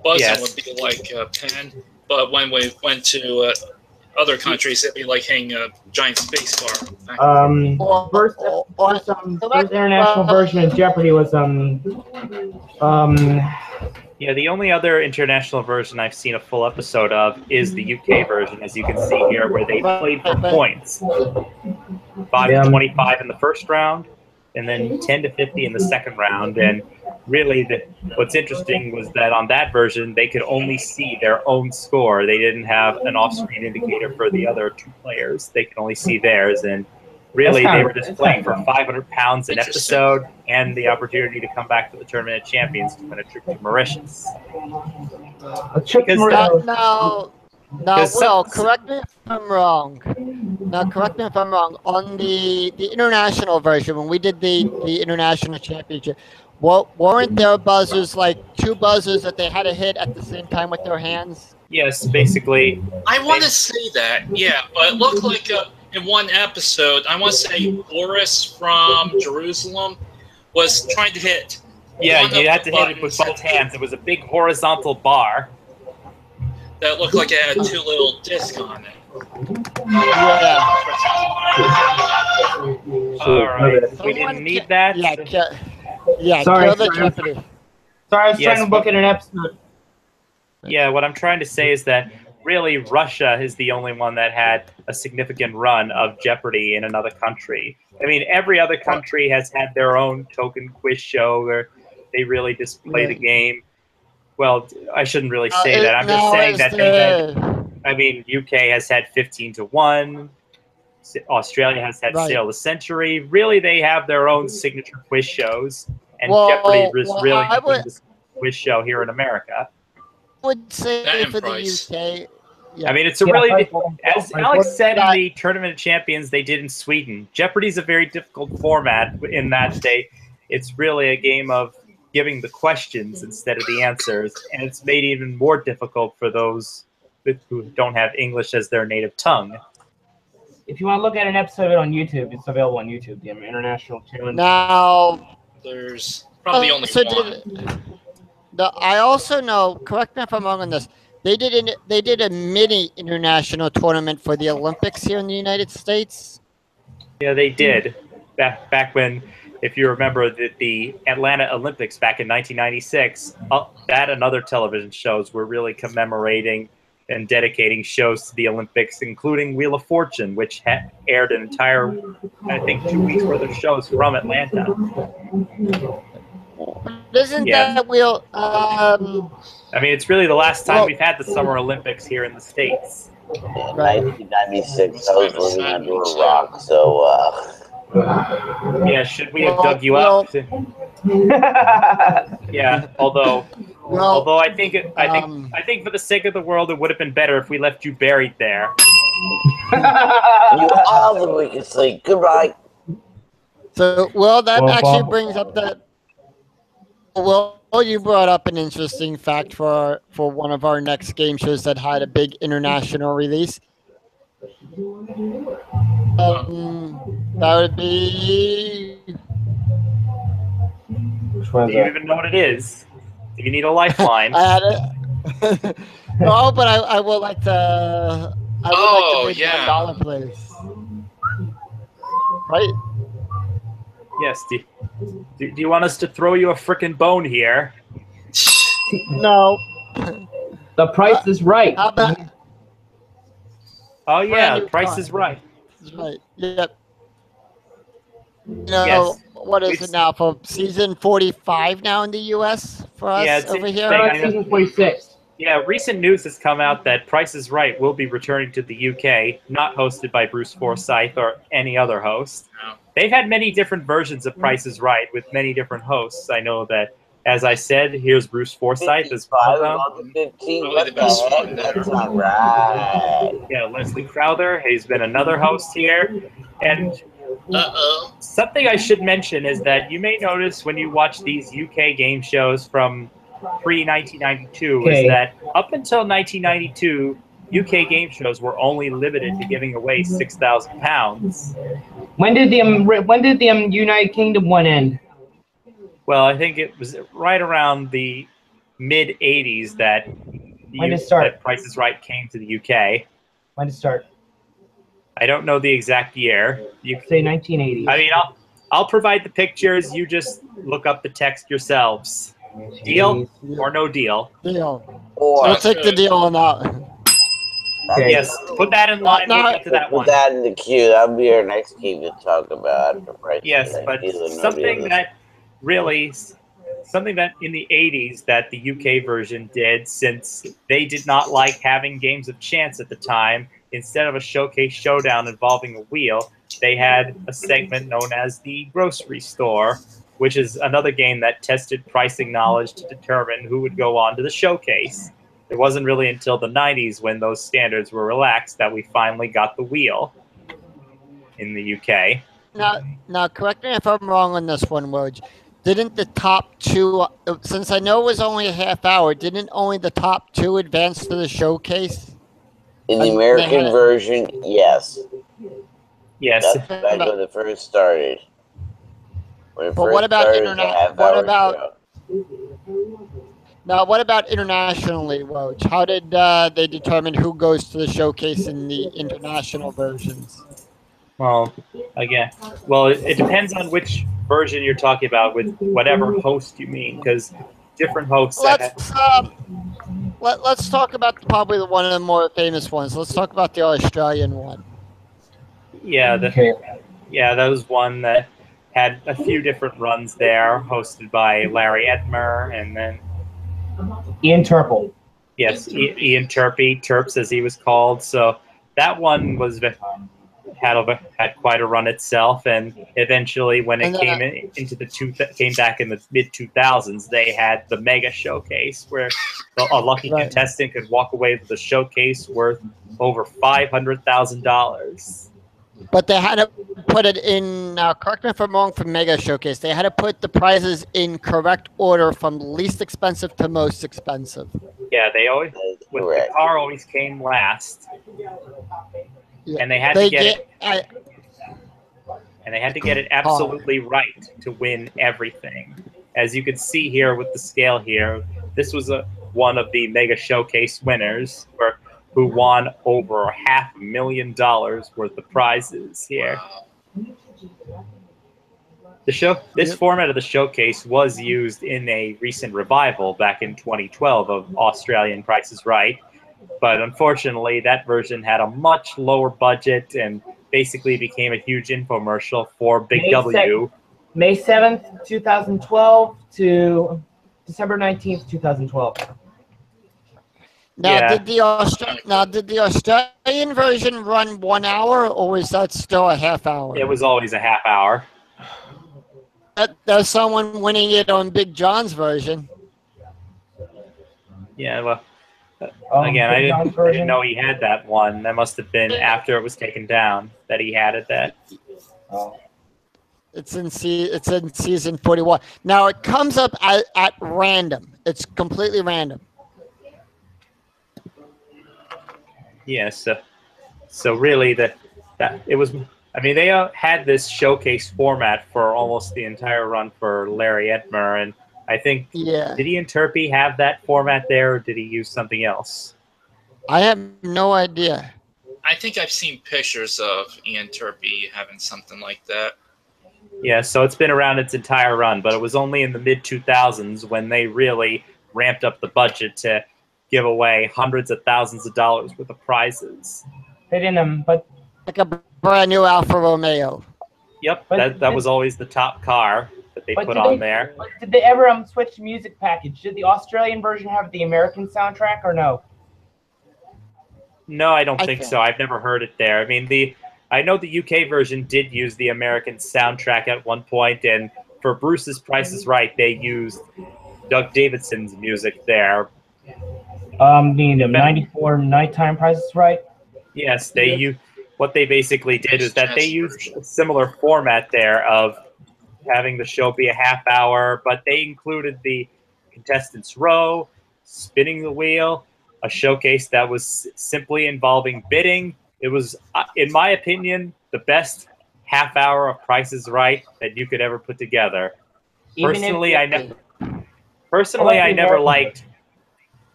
buzzing would be like, Penn. But when we went to other countries, it'd be like hanging a giant space bar. First international version of Jeopardy was Yeah, the only other international version I've seen a full episode of is the UK version, as you can see here, where they played for points. 5 to 25 in the first round, and then 10 to 50 in the second round. And really, what's interesting was that on that version, they could only see their own score. They didn't have an off-screen indicator for the other two players. They could only see theirs. And really, they were just playing for 500 pounds an episode and the opportunity to come back to the Tournament of Champions to win a trip to Mauritius. Will, correct me if I'm wrong. Now, correct me if I'm wrong. On the international version, when we did the international championship, weren't there buzzers, like two buzzers that they had to hit at the same time with their hands? Yes, basically. I want to say that, yeah, but it looked like in one episode, I want to say Boris from Jerusalem was trying to hit. Yeah, you had to hit it with both hands. It was a big horizontal bar that looked like it had two little discs on it. All right, we didn't need that. Sorry, kill the Jeopardy. Sorry, I was trying to look at an episode. Yeah, what I'm trying to say is that really Russia is the only one that had a significant run of Jeopardy in another country. I mean, every other country has had their own token quiz show where they really display the game. Well, I shouldn't really say that. I'm just saying that they had, I mean, UK has had 15 to 1. Australia has had Sail the Century. Really, they have their own signature quiz shows. And Jeopardy is really the quiz show here in America. I would say for the UK. Yeah. I mean, it's a really, as Alex said in the Tournament of Champions they did in Sweden, Jeopardy is a very difficult format in that it's really a game of giving the questions instead of the answers, and it's made even more difficult for those who don't have English as their native tongue. If you want to look at an episode of it on YouTube, it's available on YouTube, the International Challenge. Now, there's probably only one. I also know, correct me if I'm wrong on this, they did a mini international tournament for the Olympics here in the United States. Yeah, they did. Back when, if you remember, the Atlanta Olympics back in 1996, that and other television shows were really commemorating and dedicating shows to the Olympics, including Wheel of Fortune, which aired an entire, I think, 2 weeks worth of shows from Atlanta. Isn't that Wheel? I mean, it's really the last time we've had the Summer Olympics here in the States. In 1996, I was living under a rock, so. Yeah, should we have dug you up? Yeah, although I think for the sake of the world, it would have been better if we left you buried there. You all the we can sleep. Goodbye. So, well, that actually brings up that. Well, you brought up an interesting fact for one of our next game shows that had a big international release. That would be. Do you even know what it is? Do you need a lifeline? I had it. No, but I would like to. I would like to $1, please. Right? Yes. Do you want us to throw you a frickin' bone here? No. The Price is Right. How about? Oh yeah, the Price is Right. Right. Yep. You know, what is it now for season 45 now in the U.S. for us Yeah, it's over here? interesting. Season 46. Yeah, recent news has come out that Price is Right will be returning to the UK, not hosted by Bruce Forsyth or any other host. No. They've had many different versions of Price is Right with many different hosts. I know that, as I said, here's Bruce Forsyth as one 55 of them. on the 15. Probably What the the best heck? one there. That's not right. Yeah, Leslie Crowther, he's been another host here. And Uh-oh. something I should mention is that you may notice when you watch these UK game shows from pre-1992 Okay. is that up until 1992, UK game shows were only limited to giving away £6,000. When did the United Kingdom one end? Well, I think it was right around the mid-'80s that When did it start? that Price is Right came to the UK. When did it start? I don't know the exact year. You Say 1980. I mean, I'll provide the pictures. You just look up the text yourselves. Deal or no deal? Deal. Or I'll take the deal on that. Okay. Yes, put that in line. We'll get to that put one. that in the queue. That'll be our next game to talk about after Price is Yes, Right. but Deal or no something deal. that in the 80s that the UK version did, since they did not like having games of chance at the time, instead of a showcase showdown involving a wheel, they had a segment known as the grocery store, which is another game that tested pricing knowledge to determine who would go on to the showcase. It wasn't really until the 90s when those standards were relaxed that we finally got the wheel in the UK. Now, correct me if I'm wrong on this one, Woj. Didn't the top two, since I know it was only a half hour, didn't only the top two advance to the showcase? In the they American had- version, yes. Yes, That's back when it first started. When it But first what about started, it was a internet- half-hour what about- show. Now, what about internationally, Woj? How did they determine who goes to the showcase in the international versions? well, again, it depends on which version you're talking about with whatever host you mean, because different hosts. Let's talk about probably one of the more famous ones. Let's talk about the Australian one. Yeah, Okay. that was one that had a few different runs there, hosted by Larry Edmer, and then Ian Turple. yes, Ian Turpey, Terps as he was called. So that one had quite a run itself, and eventually, when it came back in the mid 2000s, they had the Mega Showcase, where a lucky Right. contestant could walk away with a showcase worth over $500,000. But they had to put it in, correct me if I'm wrong, for Mega Showcase. They had to put the prizes in correct order from least expensive to most expensive. Yeah, they always That's the correct. car always came last, Yeah. and they had to get it absolutely right to win everything. As you can see here with the scale here, this was one of the Mega Showcase winners who won over $500,000 worth of prizes here. This format of the showcase was used in a recent revival back in 2012 of Australian Price is Right, but unfortunately that version had a much lower budget and basically became a huge infomercial for Big May W. May 7th, 2012 to December 19th, 2012. Now, Yeah. did the Australian version run 1 hour, or was that still a half hour? It was always a half hour. There's someone winning it on Big John's version. Yeah, well, Big again, I John's didn't version? know he had that one. That must have been after it was taken down that he had it. Oh. It's in season 41. Now it comes up at random. It's completely random. Yeah, so really it was. I mean, they had this showcase format for almost the entire run for Larry Edmer, and I think Yeah, did Ian Turpey have that format there, or did he use something else? I have no idea. I think I've seen pictures of Ian Turpey having something like that. Yeah, so it's been around its entire run, but it was only in the mid 2000s when they really ramped up the budget to give away hundreds of thousands of dollars worth of prizes. They didn't, but Like a brand new Alfa Romeo. Yep, But that was always the top car that they But put did on they- there. Did they ever switch music package? Did the Australian version have the American soundtrack or no? No, I don't I think think. so. I've never heard it there. I mean, I know the UK version did use the American soundtrack at one point, and for Bruce's Price is Right, they used Doug Davidson's music there. The 94 Nighttime Price is Right. Yes, what they basically did is that they used a similar format there of having the show be a half hour, but they included the contestants row, spinning the wheel, a showcase that was simply involving bidding. It was, in my opinion, the best half hour of Price is Right that you could ever put together. Personally, I never liked.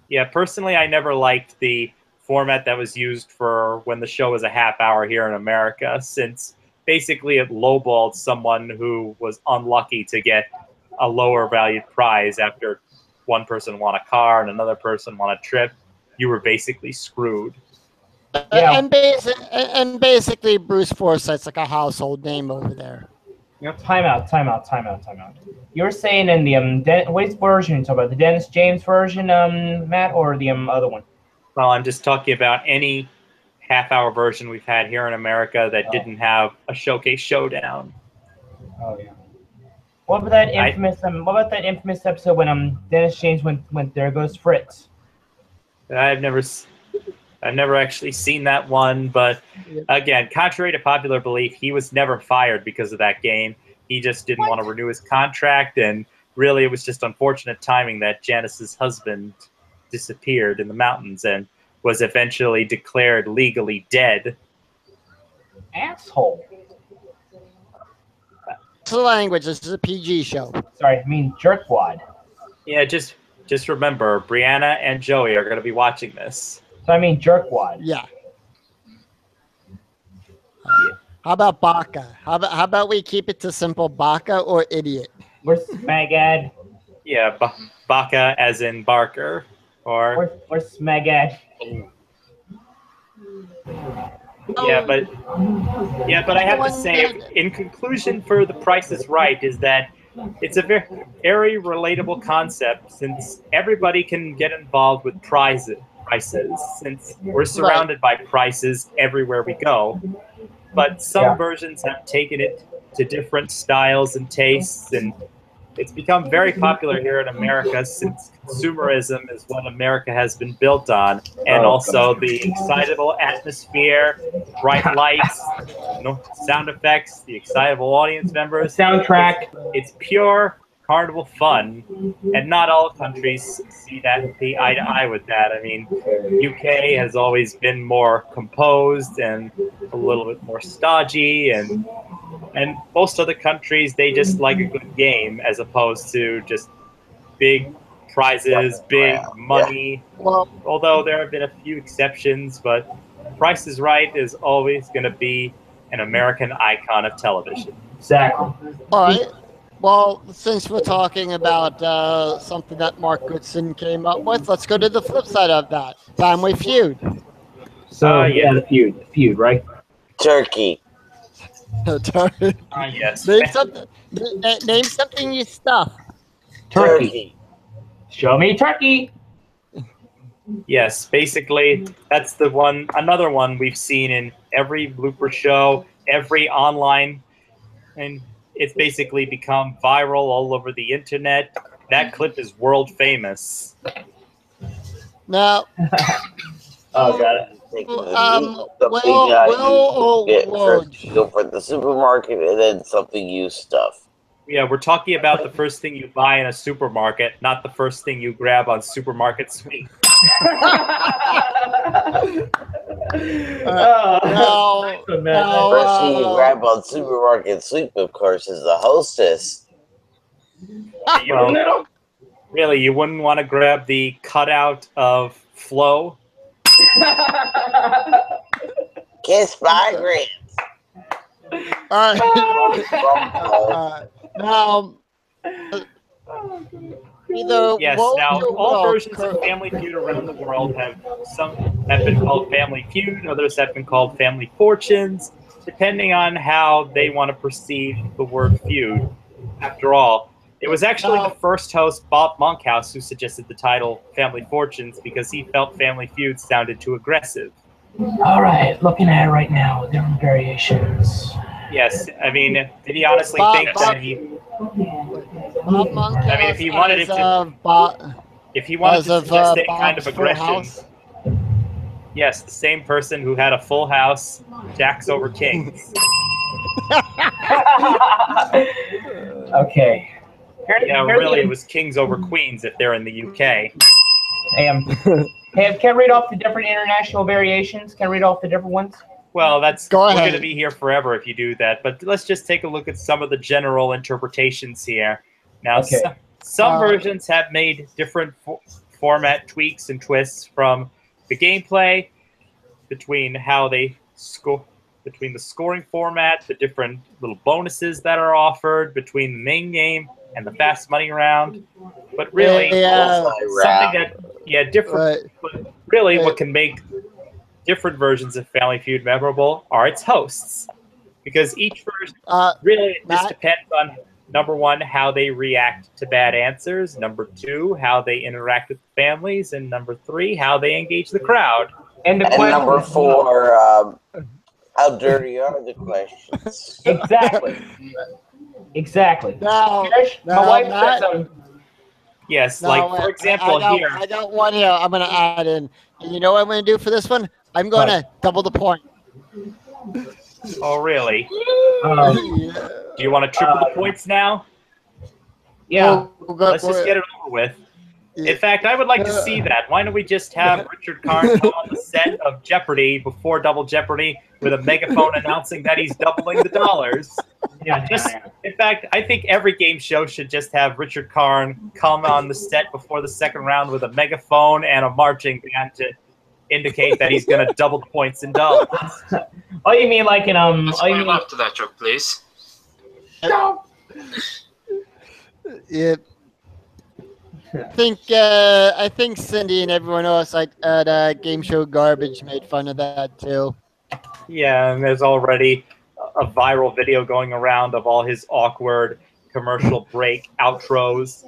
Yeah, personally, I never liked the format that was used for when the show was a half hour here in America, since basically it lowballed someone who was unlucky to get a lower valued prize after one person won a car and another person won a trip. You were basically screwed. Yeah. And basically, Bruce Forsyth's like a household name over there. Time out. You were saying in the which version you talking about? The Dennis James version, Matt, or the other one? Well, I'm just talking about any half-hour version we've had here in America that didn't have a showcase showdown. Oh yeah. What about that infamous episode when Dennis James went There Goes Fritz? I've never actually seen that one, but again, contrary to popular belief, he was never fired because of that game. He just didn't want to renew his contract, and really it was just unfortunate timing that Janice's husband disappeared in the mountains and was eventually declared legally dead. Asshole. It's the language. This is a PG show. Sorry, I mean jerkwad. Yeah, just remember, Brianna and Joey are going to be watching this. So I mean jerkwad. Yeah. How about Baka? How about we keep it to simple Baka or idiot? We're smagad. Yeah, Baka as in Barker, or We're smagad. yeah, but I have to say, in conclusion, for The Price is Right, is that it's a very relatable concept, since everybody can get involved with prices, since we're surrounded by prices everywhere we go. But some versions have taken it to different styles and tastes, and it's become very popular here in America, since consumerism is what America has been built on, and also the excitable atmosphere, bright lights, sound effects, the excitable audience members. Soundtrack. It's pure carnival fun, and not all countries see eye to eye with that. I mean, UK has always been more composed and a little bit more stodgy, and most other countries, they just like a good game as opposed to just big prizes, big money. Well, Although there have been a few exceptions, but Price is Right is always going to be an American icon of television. Exactly. all right. Well, since we're talking about something that Mark Goodson came up with, let's go to the flip side of that. Family Feud. So yeah. the feud, right? Turkey. Yes. Name something you stuff. Turkey. Show me turkey. Yes, basically, that's another one we've seen in every blooper show, every online, and it's basically become viral all over the internet. That clip is world famous. Now, Oh, got it. First you go for the supermarket and then something used stuff. Yeah, we're talking about the first thing you buy in a supermarket, not the first thing you grab on Supermarket Sweep. now, First thing you grab on Supermarket Sweep, of course, is the hostess. Really, you wouldn't want to grab the cutout of Flo? Kiss migrants. Now, either Yes, now all versions of Family Feud around the world some have been called Family Feud, others have been called Family Fortunes. depending on how they want to perceive the word feud. After all, it was actually the first host, Bob Monkhouse, who suggested the title Family Fortunes because he felt Family Feud sounded too aggressive. All right, looking at it right now, different variations. Yes, I mean, did he honestly think that he... Bob Monkhouse, I mean, if he wanted it to... If he wanted to suggest any kind of aggression... Yes, the same person who had a full house, Jacks over Kings. Okay. Yeah, really, it was Kings over Queens if they're in the UK. Hey, can I read off the different international variations? Can I read off the different ones? Well, we're Go ahead. going to be here forever if you do that. But let's just take a look at some of the general interpretations here. Now, Okay. some versions have made different format tweaks and twists from the gameplay, between how they score, between the scoring format, the different little bonuses that are offered, between the main game and the fast money round. But really, something that, different. But really, what can make different versions of Family Feud memorable are its hosts, because each version really just depends on, number one, how they react to bad answers, number two, how they interact with families, and number three, how they engage the crowd. And number four, how dirty are the questions? Exactly. Now, my wife said something. Yes, for example, here. I got one here I'm going to add in. And you know what I'm going to do for this one? I'm going to double the point. Oh, really? Do you want to triple the points now? Yeah. Let's just get it over with. In fact, I would like to see that. Why don't we just have Richard Karn come on the set of Jeopardy before Double Jeopardy with a megaphone announcing that he's doubling the dollars? In fact, I think every game show should just have Richard Karn come on the set before the second round with a megaphone and a marching band to indicate that he's going to double the points in dollars. Oh, you mean like in Let's warm up to that joke, please. Yeah. I think Cindy and everyone else at Game Show Garbage made fun of that too. Yeah, and there's already a viral video going around of all his awkward commercial break outros.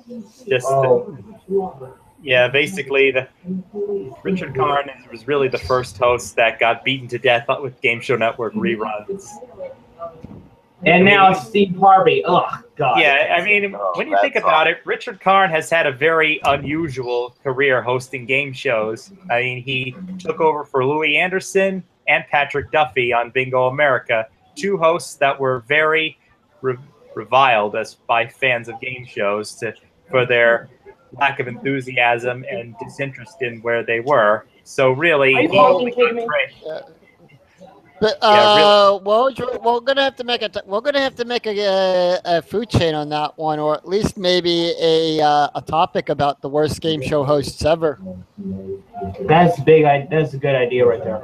Basically, Richard Karn was really the first host that got beaten to death with Game Show Network reruns. And now it's Steve Harvey. Oh, God. Yeah, I mean, when you think about it, Richard Karn has had a very unusual career hosting game shows. I mean, he took over for Louis Anderson and Patrick Duffy on Bingo America, two hosts that were very reviled by fans of game shows for their lack of enthusiasm and disinterest in where they were. So really, But we're gonna have to make a food chain on that one, or at least maybe a topic about the worst game show hosts ever. That's big. That's a good idea right there.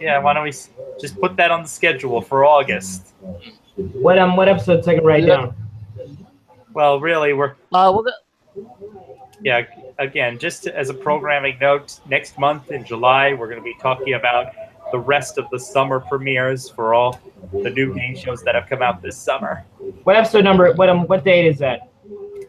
Yeah, why don't we just put that on the schedule for August? What episodes I can write down? Well, really, again, just as a programming note, next month in July, we're going to be talking about the rest of the summer premieres for all the new game shows that have come out this summer. What episode number? What date is that?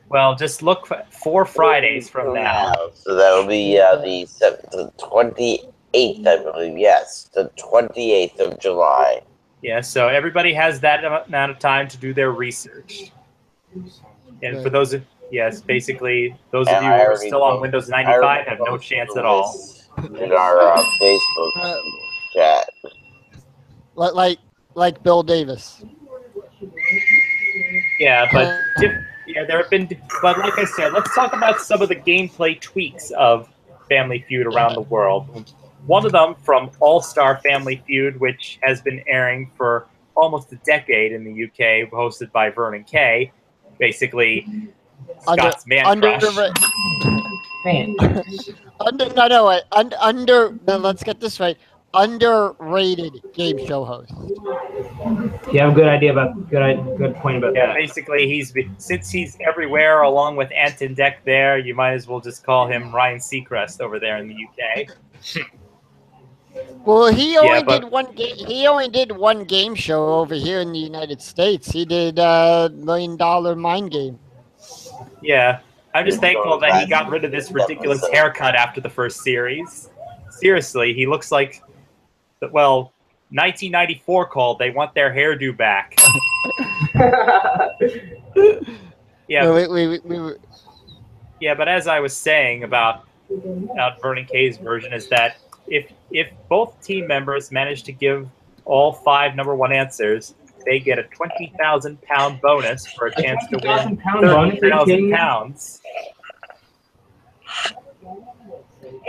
Well, just look for 4 Fridays from now. So that'll be the 28th, I believe. Yes, the 28th of July. Yeah, so everybody has that amount of time to do their research. And for those basically those of you who are still on Windows 95 have no chance at all. In our Facebook chat. Like Bill Davis. Yeah, but there have been. But like I said, let's talk about some of the gameplay tweaks of Family Feud around the world. One of them from All Star Family Feud, which has been airing for almost a decade in the UK, hosted by Vernon Kay. Basically, Scott's man crush. Let's get this right. Underrated game show host. You have a good idea about good point about that. Basically, since he's everywhere along with Anton Deck there, you might as well just call him Ryan Seacrest over there in the UK. Well, he only but- did one game. He only did one game show over here in the United States. He did $1 Million Mind Game. Yeah, I'm just thankful that he got rid of this ridiculous haircut after the first series. Seriously, he looks like, well, 1994 called. They want their hairdo back. Yeah, yeah, but as I was saying about Vernon K's version is that if both team members manage to give all 5 number 1 answers, they get a 20,000 pound bonus for a chance to win 30,000 pounds.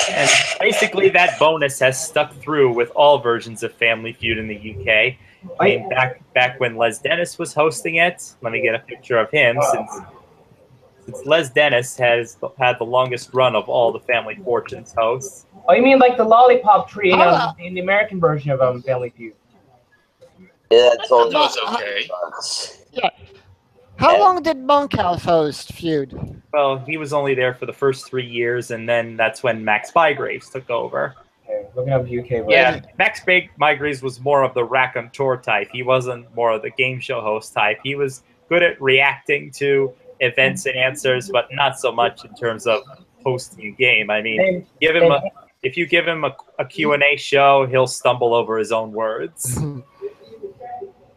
And basically, that bonus has stuck through with all versions of Family Feud in the UK. I mean, back when Les Dennis was hosting it. Let me get a picture of him, since Les Dennis has had the longest run of all the Family Fortunes hosts. Oh, you mean like the Lollipop Tree in the American version of Family Feud? Yeah, that's all. That was okay. Yeah. How long did Bunkhouse host Feud? Well, he was only there for the first 3 years, and then that's when Max Bygraves took over. Okay, looking up UK version. Yeah, Max Bygraves was more of the raconteur type. He wasn't more of the game show host type. He was good at reacting to events and answers, but not so much in terms of hosting a game. I mean, if you give him a Q&A show, he'll stumble over his own words.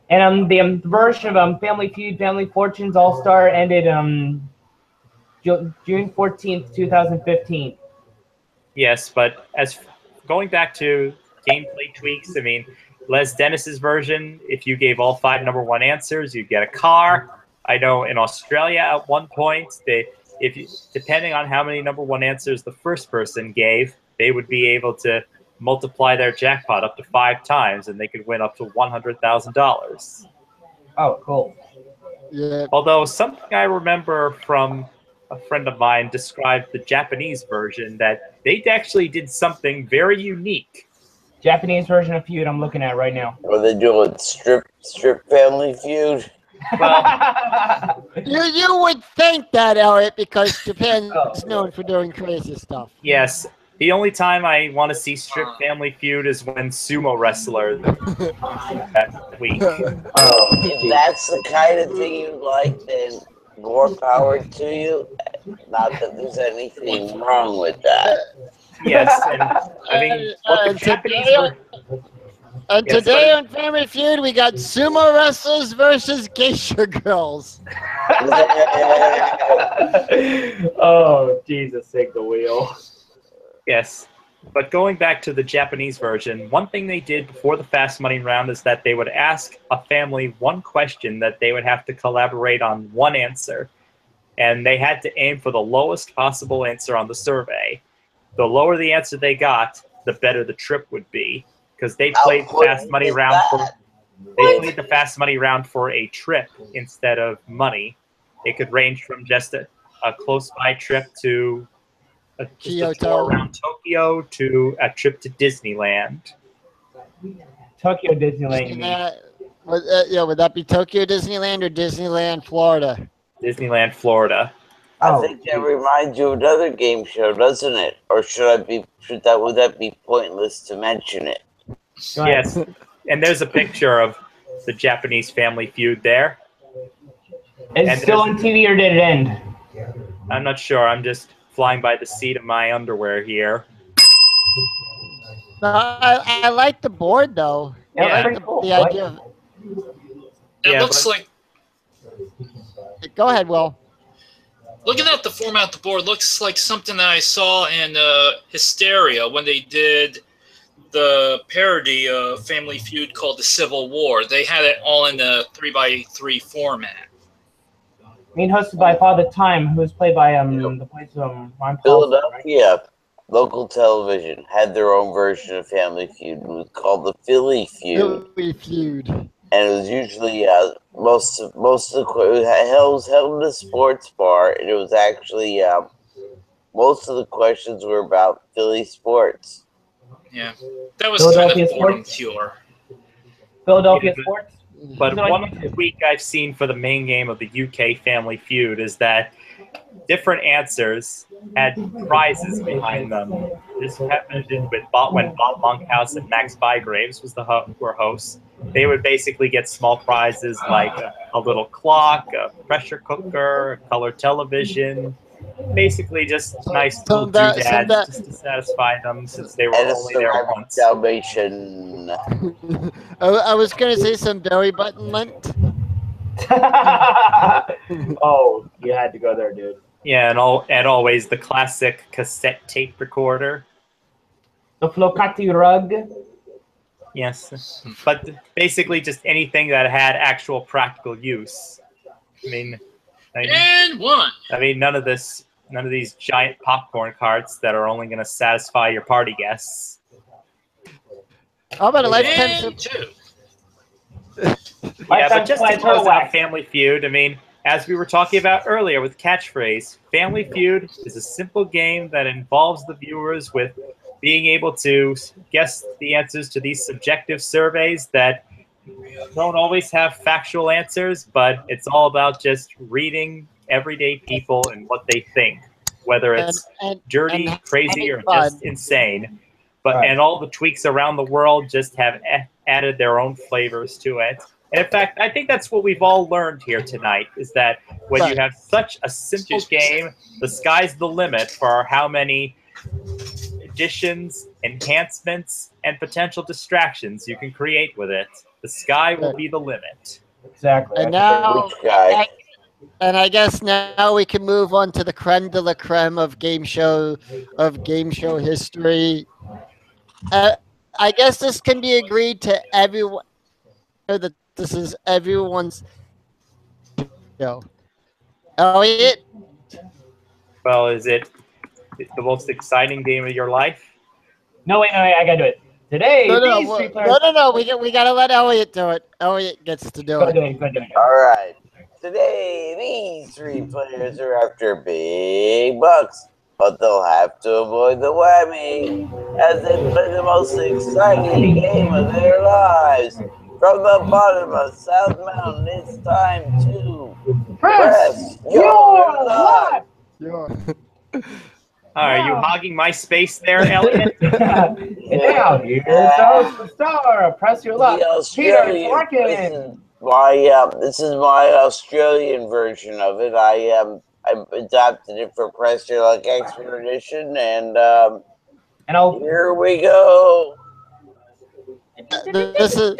And the version of Family Feud, Family Fortunes All-Star ended June 14th, 2015. Yes, but as going back to gameplay tweaks, I mean, Les Dennis's version, if you gave all 5 number 1 answers, you'd get a car. I know in Australia at one point, depending on how many number 1 answers the first person gave, they would be able to multiply their jackpot up to 5 times, and they could win up to $100,000. Oh, cool. Yeah. Although something I remember from a friend of mine described the Japanese version that they actually did something very unique. Japanese version of Feud I'm looking at right now. Are they doing strip Family Feud? Well, You would think that, Elliot, because Japan is known for doing crazy stuff. yes. The only time I want to see strip Family Feud is when sumo wrestler that week. If that's the kind of thing you like, then more power to you. Not that there's anything wrong with that. Yes, and I mean, what the Japanese Today on Family Feud, we got sumo wrestlers versus geisha girls. Oh, Jesus, take the wheel. Yes, but going back to the Japanese version, one thing they did before the Fast Money round is that they would ask a family one question that they would have to collaborate on one answer. And they had to aim for the lowest possible answer on the survey. The lower the answer they got, the better the trip would be. Because they played the Fast Money round for a trip instead of money. It could range from just a close by trip to just a tour around Tokyo to a trip to Disneyland. Tokyo Disneyland. Would that be Tokyo Disneyland or Disneyland, Florida? Disneyland, Florida. I think that reminds you of another game show, doesn't it? Or would that be pointless to mention it? Yes, and there's a picture of the Japanese Family Feud there. Is it still on TV or did it end? I'm not sure. I'm just flying by the seat of my underwear here. I like the board though. Yeah, I like the idea of It looks like, Go ahead, Will. looking at the format of the board, looks like something that I saw in Hysteria when they did the parody of Family Feud called The Civil War. They had it all in the 3x3 format. Being hosted by Father Time, who was played by the voice of Ron Paulson, Philadelphia right? local television had their own version of Family Feud. It was called the Philly Feud. Philly Feud. And it was usually most of the it was held in a sports bar, and it was actually most of the questions were about Philly sports. Yeah, that was kind of boredom cure. Philadelphia sports. But one tweak I've seen for the main game of the UK Family Feud is that different answers had prizes behind them. This happened with when Bob Monkhouse and Max Bygraves were hosts. They would basically get small prizes like a little clock, a pressure cooker, a color television, basically just nice little doodads just to satisfy them since they were only there once. Salvation. I was going to say some belly button lint. Oh, you had to go there, dude. Yeah, and always the classic cassette tape recorder. The Flocati rug. Yes, but basically just anything that had actual practical use. I mean, none of these giant popcorn carts that are only going to satisfy your party guests. How about a lifetime? Yeah, but just to close out Family Feud, I mean, as we were talking about earlier with Catchphrase, Family Feud is a simple game that involves the viewers with being able to guess the answers to these subjective surveys that don't always have factual answers, but it's all about just reading everyday people and what they think, whether it's dirty, crazy, or just insane. But and all the tweaks around the world just have added their own flavors to it. And in fact, I think that's what we've all learned here tonight, is that when you have such a simple game, the sky's the limit for how many additions, enhancements, and potential distractions you can create with it. The sky will be the limit. Exactly. And now, I guess now we can move on to the creme de la creme of game show history. I guess this can be agreed to everyone that this is everyone's show. Elliot? Well, is it the most exciting game of your life? No, wait, I gotta do it. Today, three players... No, we gotta let Elliot do it. Elliot gets to do it. Go do it. All right. Today, these three players are after big bucks, but they'll have to avoid the whammy as they play the most exciting game of their lives. From the bottom of South Mountain, it's time to press your luck. Are you hogging my space there, Elliot? Now, here's the star. Press your luck. Peter Larkin. This is my Australian version of it. I adapted it for Press Your Luck Expert Edition, and here we go. This is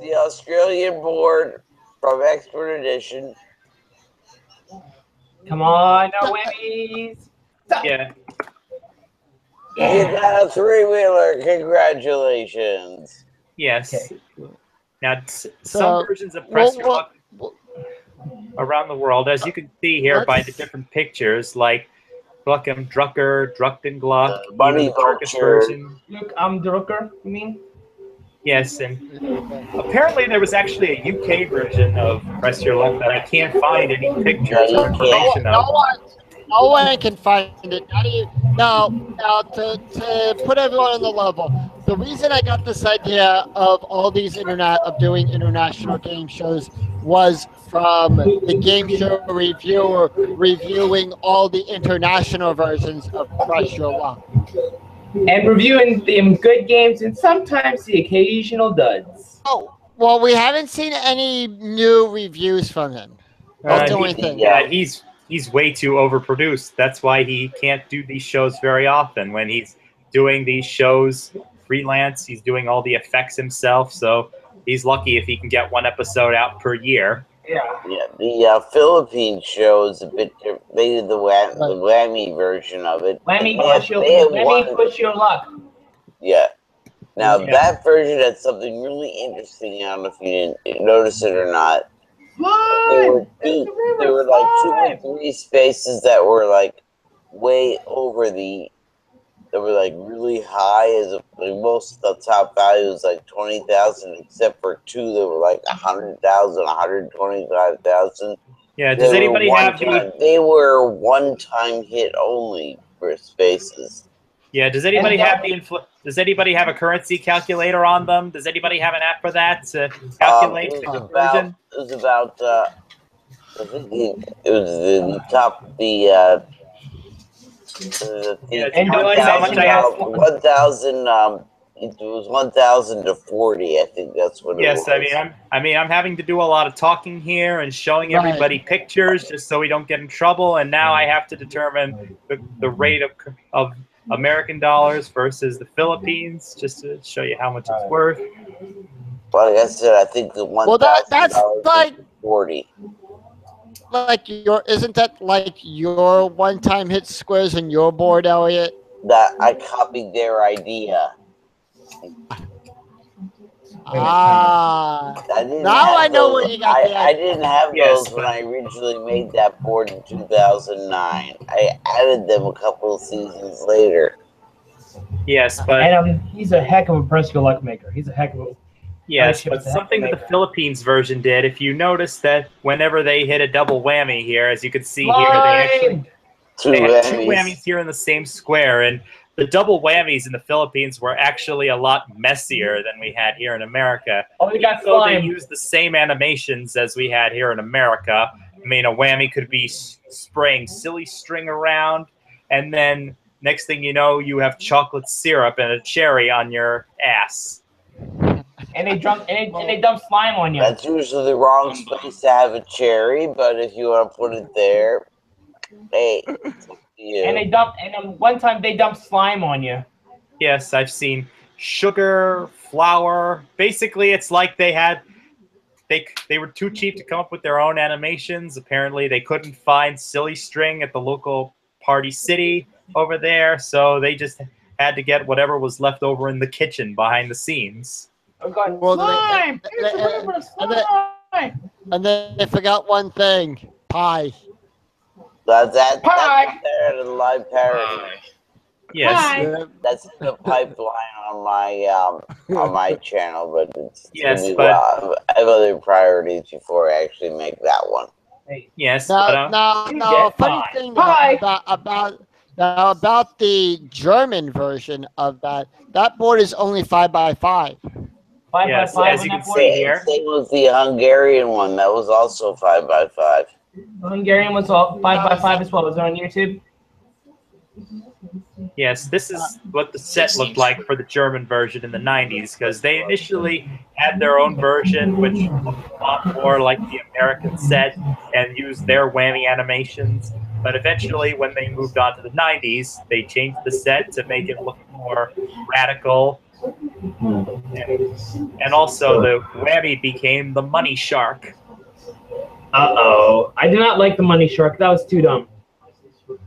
the Australian board from Expert Edition. Come on, no whammies. Yeah. You got a three-wheeler. Congratulations. Yes. Okay. Now, some versions of Press Your Luck around the world, as you can see here by the different pictures, like Gluckham Drucker, Druckton Gluck, Bunny Turkish Vulture. version. Look, I'm Drucker, you mean? Yes, and apparently there was actually a UK version of Press Your Luck that I can't find any pictures or information of. No one can find it. Now, to put everyone on the level, the reason I got this idea of all these doing international game shows was from the game show reviewer reviewing all the international versions of Press Your Luck. And reviewing them good games and sometimes the occasional duds. Oh, well, we haven't seen any new reviews from him. That's the only thing. Yeah, he's way too overproduced. That's why he can't do these shows very often. When he's doing these shows freelance, he's doing all the effects himself, so he's lucky if he can get one episode out per year. Yeah. The Philippine show is a bit different. They did the whammy version of it. Whammy push your luck. Yeah. Now, that version had something really interesting. I don't know if you didn't notice it or not. There were like 2 or 3 spaces that were like way over that were like really high. Most of the top value was like 20,000, except for 2 that were like 100,000, 125,000. Yeah. Does anybody have They were one-time hit only for spaces. Yeah. Does anybody have Does anybody have a currency calculator on them? Does anybody have an app for that to calculate the conversion? It was about I think it was the top, And realize how much I have? 1,000. It was 1,000 to 40. I think that's what it was. Yes, I mean, I'm having to do a lot of talking here and showing everybody pictures just so we don't get in trouble. And now I have to determine the rate of American dollars versus the Philippines, just to show you how much it's worth. Well, like I said, I think the that's like 40. Like isn't that like your one-time hit squares on your board, Elliot? That I copied their idea. Now I know where you got the I didn't have those when I originally made that board in 2009. I added them a couple of seasons later. Yes, but and he's a heck of a press your luck maker. He's a heck of a but something that the Philippines version did, if you notice that whenever they hit a double whammy here, as you can see here, they had two whammies here in the same square, and the double whammies in the Philippines were actually a lot messier than we had here in America. Oh, you got so they used the same animations as we had here in America. I mean, a whammy could be spraying silly string around, and then next thing you know, you have chocolate syrup and a cherry on your ass. And they dump slime on you. That's usually the wrong place to have a cherry, but if you want to put it there, hey. And one time they dumped slime on you. Yes, I've seen sugar, flour. Basically, it's like they were too cheap to come up with their own animations. Apparently, they couldn't find silly string at the local party city over there, so they just had to get whatever was left over in the kitchen behind the scenes. Slime! And then they forgot one thing: pie. That's the live parody. Yes. That's the pipeline on my channel, but it's but I have other priorities before I actually make that one. Yes. Now, funny thing about the German version of that board is only 5x5. 5x5 as you can see here. Same with the Hungarian one. That was also 5x5. The Hungarian was all 5x5 as well. Is it on YouTube? Yes, this is what the set looked like for the German version in the 90s, because they initially had their own version, which looked a lot more like the American set and used their whammy animations. But eventually, when they moved on to the 90s, they changed the set to make it look more radical. And also, the whammy became the money shark. Uh-oh. I do not like the money shark. That was too dumb.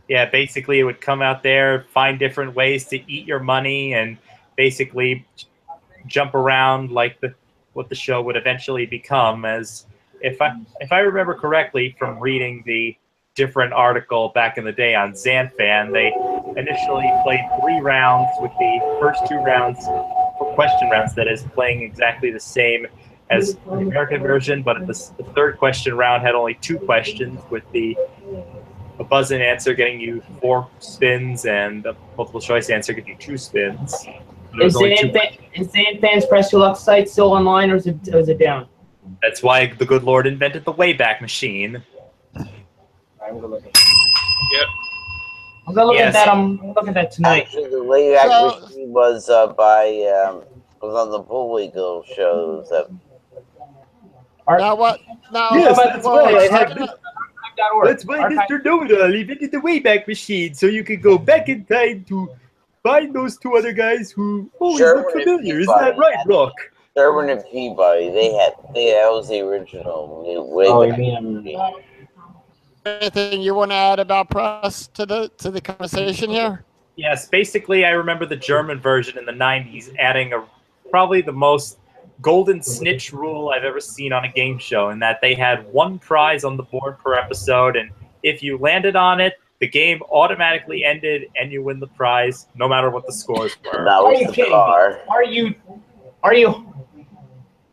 Yeah, basically it would come out there, find different ways to eat your money, and basically jump around like what the show would eventually become. As if I remember correctly from reading the different article back in the day on Zanfan, they initially played 3 rounds, with the first 2 rounds question rounds, that is, playing exactly the same as the American version, but the third question round had only 2 questions, with a buzz-in answer getting you 4 spins and a multiple choice answer getting you 2 spins. Is Zanfan's Press Your Luck site still online, or is it down? That's why the good Lord invented the Wayback Machine. I'm gonna look at Yep. I'm gonna look at that. I'm looking at that tonight. Actually, the Wayback Machine was was on the Bullwinkle shows. Now what? Now, yes, that's right. That's why Mr. Know-It-All invented the Wayback Machine, so you could go back in time to find those 2 other guys who always look familiar. Isn't that right, Rock? Sherman and Peabody, that was the original Wayback Machine. Anything you want to add about press to the conversation here? Yes, basically I remember the German version in the 90s adding probably the most golden snitch rule I've ever seen on a game show, in that they had 1 prize on the board per episode, and if you landed on it, the game automatically ended and you win the prize, no matter what the scores were. Are you kidding me?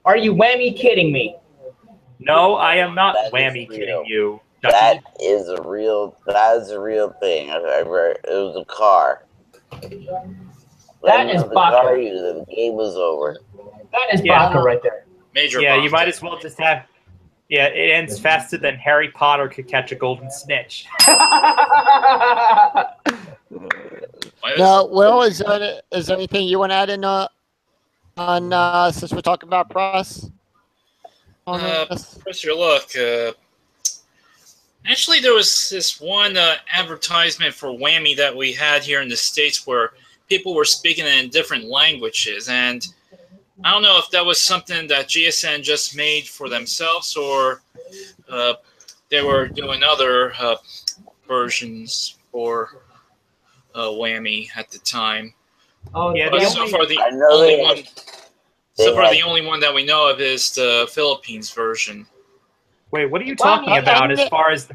Are you whammy kidding me? No, I am not whammy kidding you. That is a real thing. It was a car. That is Baka. The game was over. That is Baka right there. Major. Yeah, you might as well just have Yeah, it ends faster than Harry Potter could catch a golden snitch. Now, Will, is there anything you want to add in since we're talking about press? On this? Professor, look. Actually, there was this one advertisement for Whammy that we had here in the States where people were speaking in different languages, and I don't know if that was something that GSN just made for themselves or they were doing other versions for Whammy at the time. Oh, Yeah, But the so only- far, the I know only they one. had- So they far, had- the only one that we know of is the Philippines version. Wait, what are you Well, talking about as far as...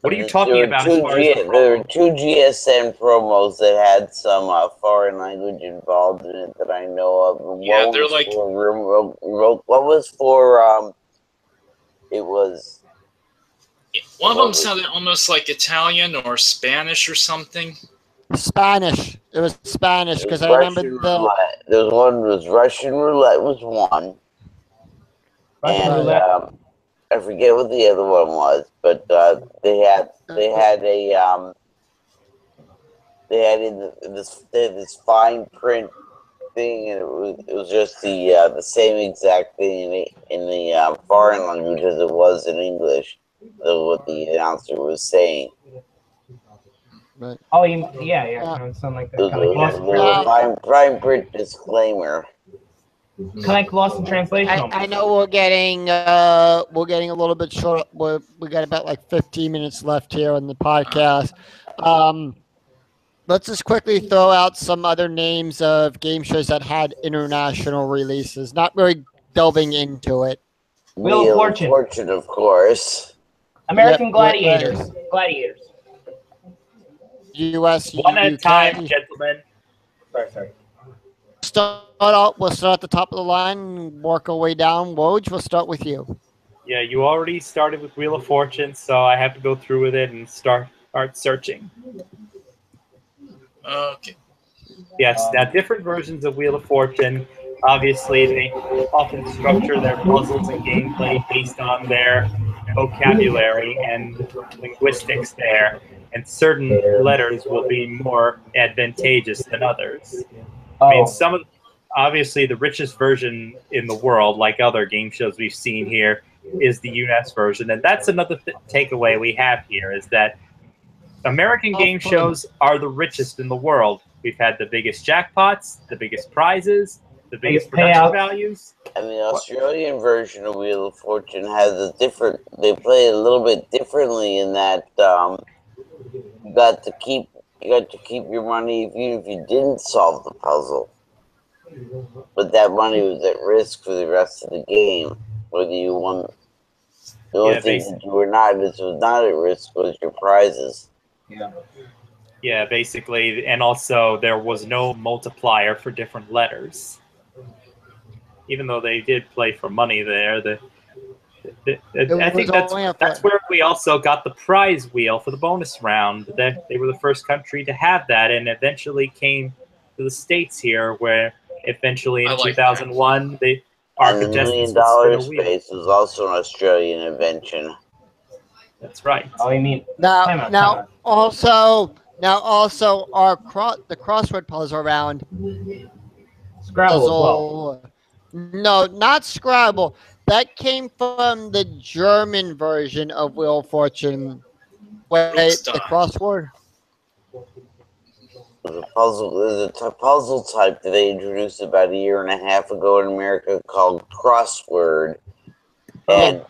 What are you talking about as far as... There were two GSN promos that had some foreign language involved in it that I know of. Yeah, One they're was like- what was for it was One of them sounded almost like Italian or Spanish or something. Spanish. It was Spanish because I Russian remember the. roulette. There was one was Russian roulette was one. Russian And roulette. I forget what the other one was, but they had this fine print thing, and it was just the same exact thing in the foreign language as it was in English. What the announcer was saying. Oh, yeah, kind of something like that. It Kind of was like a fine print disclaimer. Lost in Translation. I know we're getting a little bit short. We got about like 15 minutes left here on the podcast. Let's just quickly throw out some other names of game shows that had international releases. Not really delving into it. Wheel of Fortune. Of course. American Yep, Gladiators. Gladiators. U.S. One at a UK. time, gentlemen. Sorry. We'll start at the top of the line and work our way down. Woj, we'll start with you. Yeah, you already started with Wheel of Fortune, so I have to go through with it and start searching. Okay. Yes, now different versions of Wheel of Fortune. Obviously, they often structure their puzzles and gameplay based on their vocabulary and linguistics there, and certain letters will be more advantageous than others. I mean, obviously the richest version in the world, like other game shows we've seen here, is the US version, and that's another takeaway we have here is that American game shows are the richest in the world. We've had the biggest jackpots, the biggest prizes, the biggest production values. And the Australian version of Wheel of Fortune has they play it a little bit differently in that you got to keep your money even if you didn't solve the puzzle. But that money was at risk for the rest of the game, whether you won. The only thing that you were not at risk was your prizes. Yeah, basically, and also there was no multiplier for different letters. Even though they did play for money there, I think that's where we also got the prize wheel for the bonus round. They were the first country to have that, and eventually came to the States here, where eventually in 2001 our And the $1 contestants million would spin a wheel. space was also an Australian invention. That's right. Oh, you mean Now also the crossword puzzle round. Scrabble as well. No, not Scrabble. That came from the German version of Wheel of Fortune. Wait, the crossword? There's a puzzle type that they introduced about a year and a half ago in America called crossword. And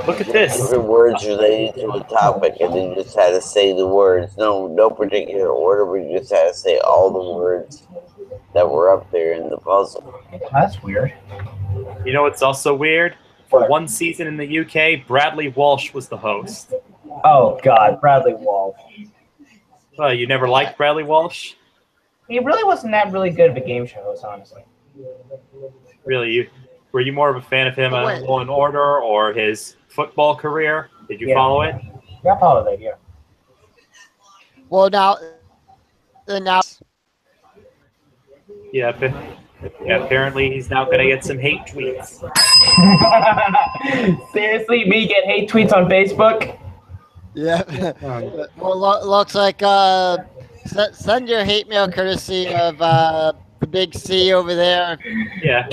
look at this. Different words related to a topic, and you just had to say the words. No particular order, but you just had to say all the words that were up there in the puzzle. That's weird. You know what's also weird? For one season in the UK, Bradley Walsh was the host. Oh, God, Bradley Walsh. Well, you never liked Bradley Walsh? He really wasn't that really good of a game show host, honestly. Really? Were you more of a fan of him on Law and Order or his football career? Did you follow it? Yeah, I followed that, yeah. Well, now. Yeah, Yeah, apparently he's now going to get some hate tweets. Seriously, me get hate tweets on Facebook? Yeah. Well, looks like send your hate mail courtesy of the big C over there. Yeah.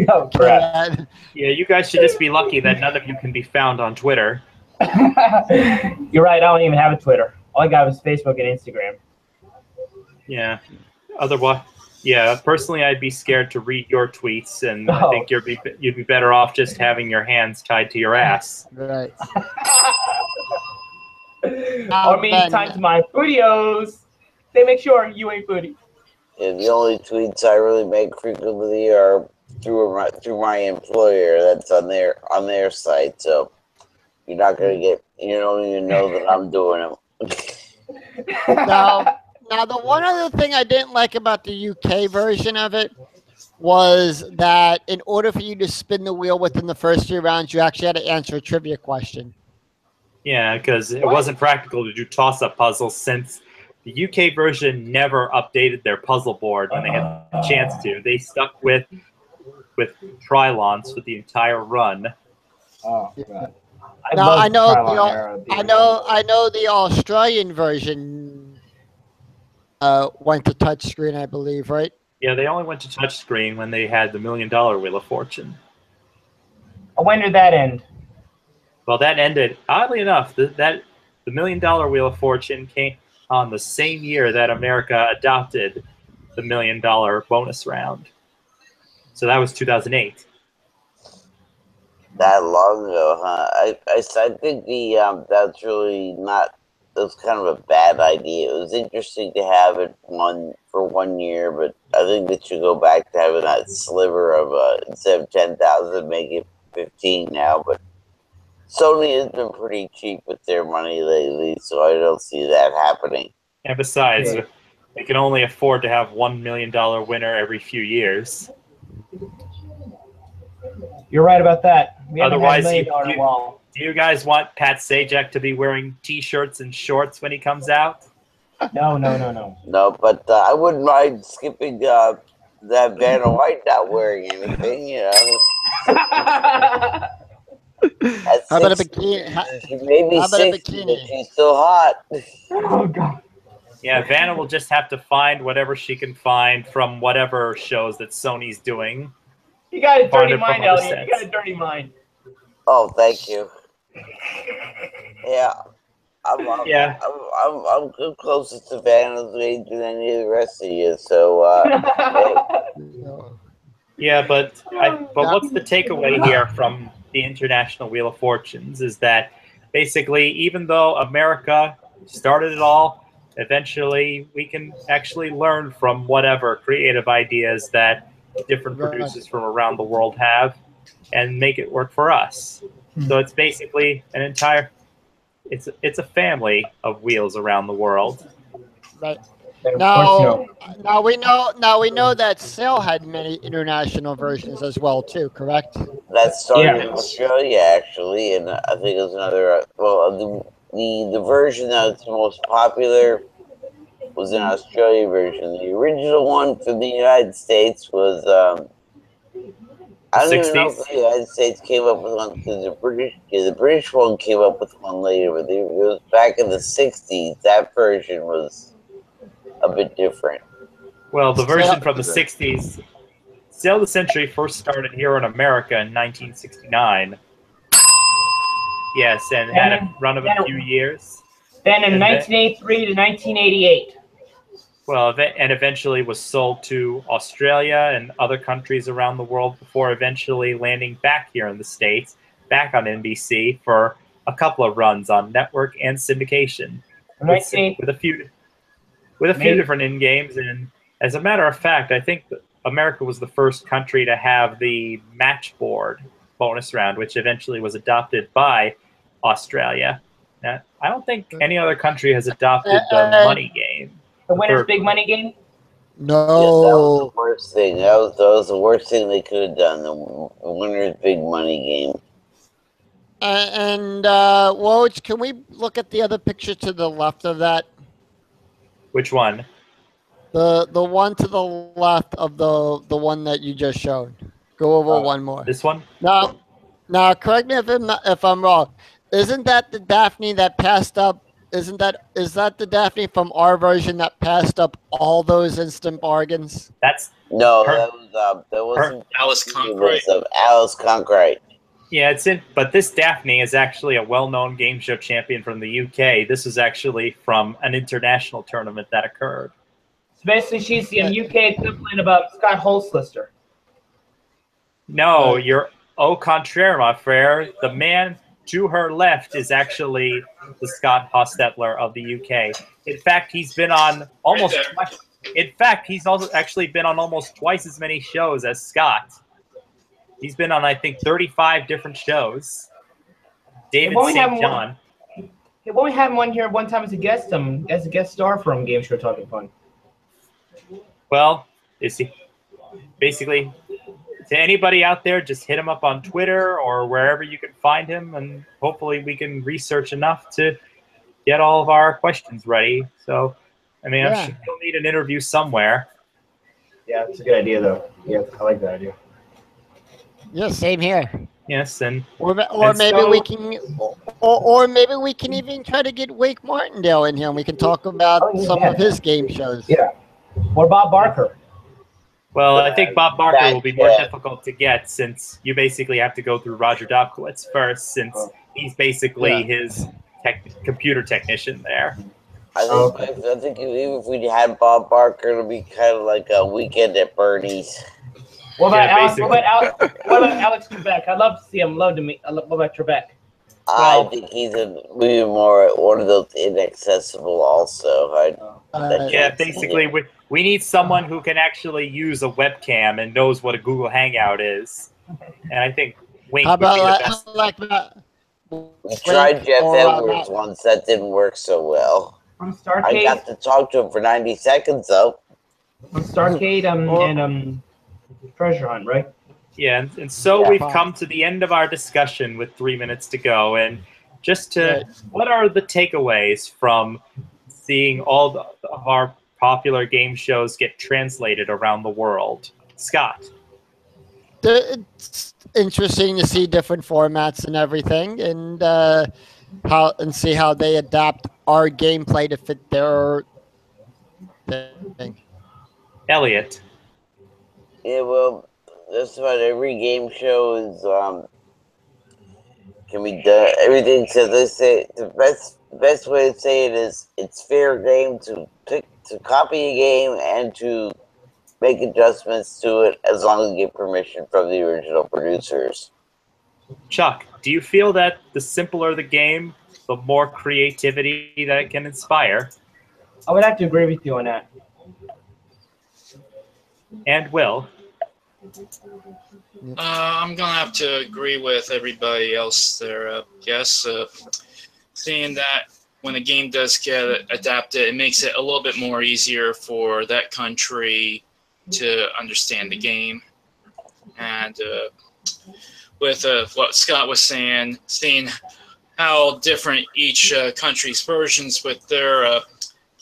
Oh, crap. Yeah, you guys should just be lucky that none of you can be found on Twitter. You're right, I don't even have a Twitter. All I got was Facebook and Instagram. Yeah. Otherwise, yeah, personally, I'd be scared to read your tweets, and I think you'd be better off just having your hands tied to your ass. Right. Or me time to my videos. They make sure you ain't booty. Yeah, the only tweets I really make frequently are through my employer. That's on their site. So you're not gonna get. You don't even know that I'm doing them. Now, the one other thing I didn't like about the UK version of it was that in order for you to spin the wheel within the first 3 rounds, you actually had to answer a trivia question. Yeah, because it wasn't practical to do toss-up puzzles since the UK version never updated their puzzle board when they had the chance to. They stuck with Trilons for the entire run. Oh, God. I know the Australian version went to touchscreen, I believe, right? Yeah, they only went to touchscreen when they had the $1 Million Wheel of Fortune. When did that end? Well, that ended, oddly enough, the $1 Million Wheel of Fortune came on the same year that America adopted the $1 Million bonus round. So that was 2008. That long ago, huh? I think that's really not. It was kind of a bad idea. It was interesting to have it for 1 year, but I think they should go back to having that sliver of instead of 10,000, make it 15 now. But Sony has been pretty cheap with their money lately, so I don't see that happening. And besides, they can only afford to have $1 million winner every few years. You're right about that. We Otherwise, $1 million in a while. Do you guys want Pat Sajak to be wearing T-shirts and shorts when he comes out? No. No, but I wouldn't mind skipping that Vanna White not wearing anything, you know. How about a bikini? Maybe How about a 60, bikini? but she's still hot. Oh, God. Yeah, Vanna will just have to find whatever she can find from whatever shows that Sony's doing. You got a Find dirty it from mind, other Elliot. You sets. got a dirty mind. Oh, thank you. Yeah, I'm closest to Vanna's age than any of the rest of you. So, Yeah, but what's the takeaway here from the International Wheel of Fortunes is that basically, even though America started it all, eventually we can actually learn from whatever creative ideas that different producers from around the world have and make it work for us. So it's basically an entire it's a family of wheels around the world. Right. Now we know that Sail had many international versions as well too, correct? that started in Australia actually, and I think it was another. The version that's most popular was an Australia version. The original one from the United States was I don't even know if the United States came up with one because the British one came up with one later, but it was back in the 60s. That version was a bit different. Well, the version from the 60s, Sail of the Century first started here in America in 1969. Yes, and had a run of a few years. Then in 1983 to 1988. Well, and eventually was sold to Australia and other countries around the world before eventually landing back here in the States, back on NBC for a couple of runs on network and syndication, with a few different in games. And as a matter of fact, I think that America was the first country to have the match board bonus round, which eventually was adopted by Australia. Now, I don't think any other country has adopted the money game. The winner's big money game? No. Yes, that was the worst thing. That was the worst thing they could have done. The winner's big money game. And Woj, can we look at the other picture to the left of that? Which one? The one to the left of the one that you just showed. Go over one more. This one? Now, correct me if I'm wrong. Isn't that the Daphne that passed up? Is that the Daphne from our version that passed up all those instant bargains? No, Her- that wasn't Alice it Conkright. was of Alice Conkright. Yeah, it's in. But this Daphne is actually a well-known game show champion from the UK. This is actually from an international tournament that occurred. So basically, she's the UK equivalent about Scott Holzlister. No, you're au contraire, my frere. The man to her left is actually the Scott Hostetler of the UK. In fact, he's been on almost. In fact, he's also actually been on almost twice as many shows as Scott. He's been on, I think, 35 different shows. David St. John. Hey, won't we have him on here one time as a guest star from Game Show Talking Fun? Well, is he basically to anybody out there? Just hit him up on Twitter or wherever you can find him, and hopefully we can research enough to get all of our questions ready. So, I mean, I'm sure we'll need an interview somewhere. Yeah, it's a good idea, though. Yeah, I like that idea. Yeah, same here. Yes, or maybe we can, or maybe we can even try to get Wake Martindale in here, and we can talk about some of his game shows. Yeah. Or Bob Barker. Well, I think Bob Barker will be more difficult to get since you basically have to go through Roger Dobkowitz first, since he's basically his computer technician there. I think even if we had Bob Barker, it'll be kind of like a weekend at Bernie's. What about Alex Trebek? I'd love to see him. What about Trebek? I think he's maybe more one of those inaccessible also. Yeah, basically, we need someone who can actually use a webcam and knows what a Google Hangout is. And I think Wink would be the best. We tried Jeff Edwards once. That didn't work so well. From Starcade. I got to talk to him for 90 seconds, though. From Starcade and Treasure Hunt, right? Yeah, and so we've come to the end of our discussion with 3 minutes to go. And just to, what are the takeaways from seeing all of our popular game shows get translated around the world? Scott? It's interesting to see different formats and everything, and see how they adapt our gameplay to fit their thing. Elliot? Yeah, well, that's about every game show is can be done. Everything, so they say the best way to say it is it's fair game to copy a game and to make adjustments to it as long as you get permission from the original producers. Chuck, do you feel that the simpler the game, the more creativity that it can inspire? I would have to agree with you on that. And Will? I'm going to have to agree with everybody else there. Seeing that when a game does get adapted, it makes it a little bit more easier for that country to understand the game. And with what Scott was saying, seeing how different each country's versions with their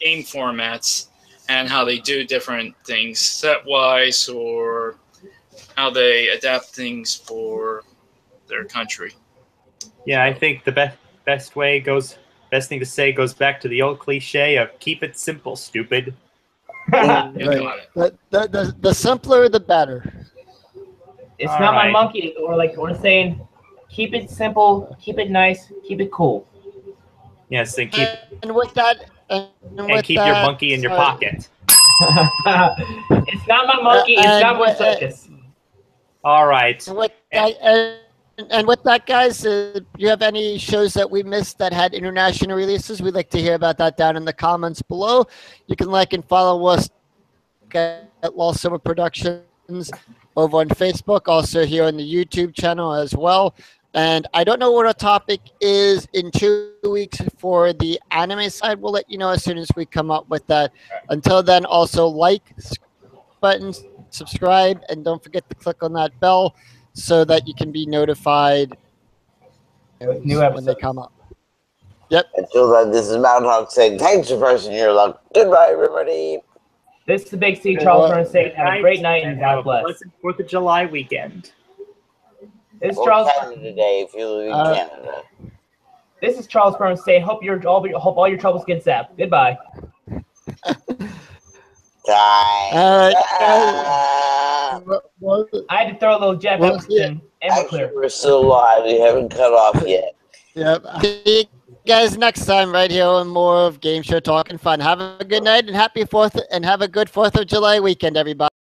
game formats and how they do different things set-wise or how they adapt things for their country. Yeah, I think the best thing to say goes back to the old cliche of keep it simple, stupid. Right. The simpler, the better. It's not my monkey, or saying, keep it simple, keep it nice, keep it cool. Yes, and keep keep your monkey in your pocket. It's not my monkey. It's not my circus. All right. And with that, guys, you have any shows that we missed that had international releases? We'd like to hear about that down in the comments below. You can like and follow us at Lost Silver Productions over on Facebook, also here on the YouTube channel as well. And I don't know what our topic is in 2 weeks for the anime side. We'll let you know as soon as we come up with that. Until then, also like button, subscribe, and don't forget to click on that bell so that you can be notified new when they come up. Yep. Until then, this is Mountain Hawk saying thanks for pressing your luck. Goodbye, everybody. This is the Big C, Charles Burns saying have a great night and have God a bless. pleasant 4th of July weekend. This is Or Charles. Canada Day if you live in Canada. This is Charles Burns saying hope all your troubles get zapped. Goodbye. Die. I had to throw a little Jeff Well, Epperson and we're clear. Actually, we're still alive. We haven't cut off yet. Yep. See you guys next time right here on more of Game Show Talking Fun. Have a good night and happy 4th and have a good 4th of July weekend, everybody.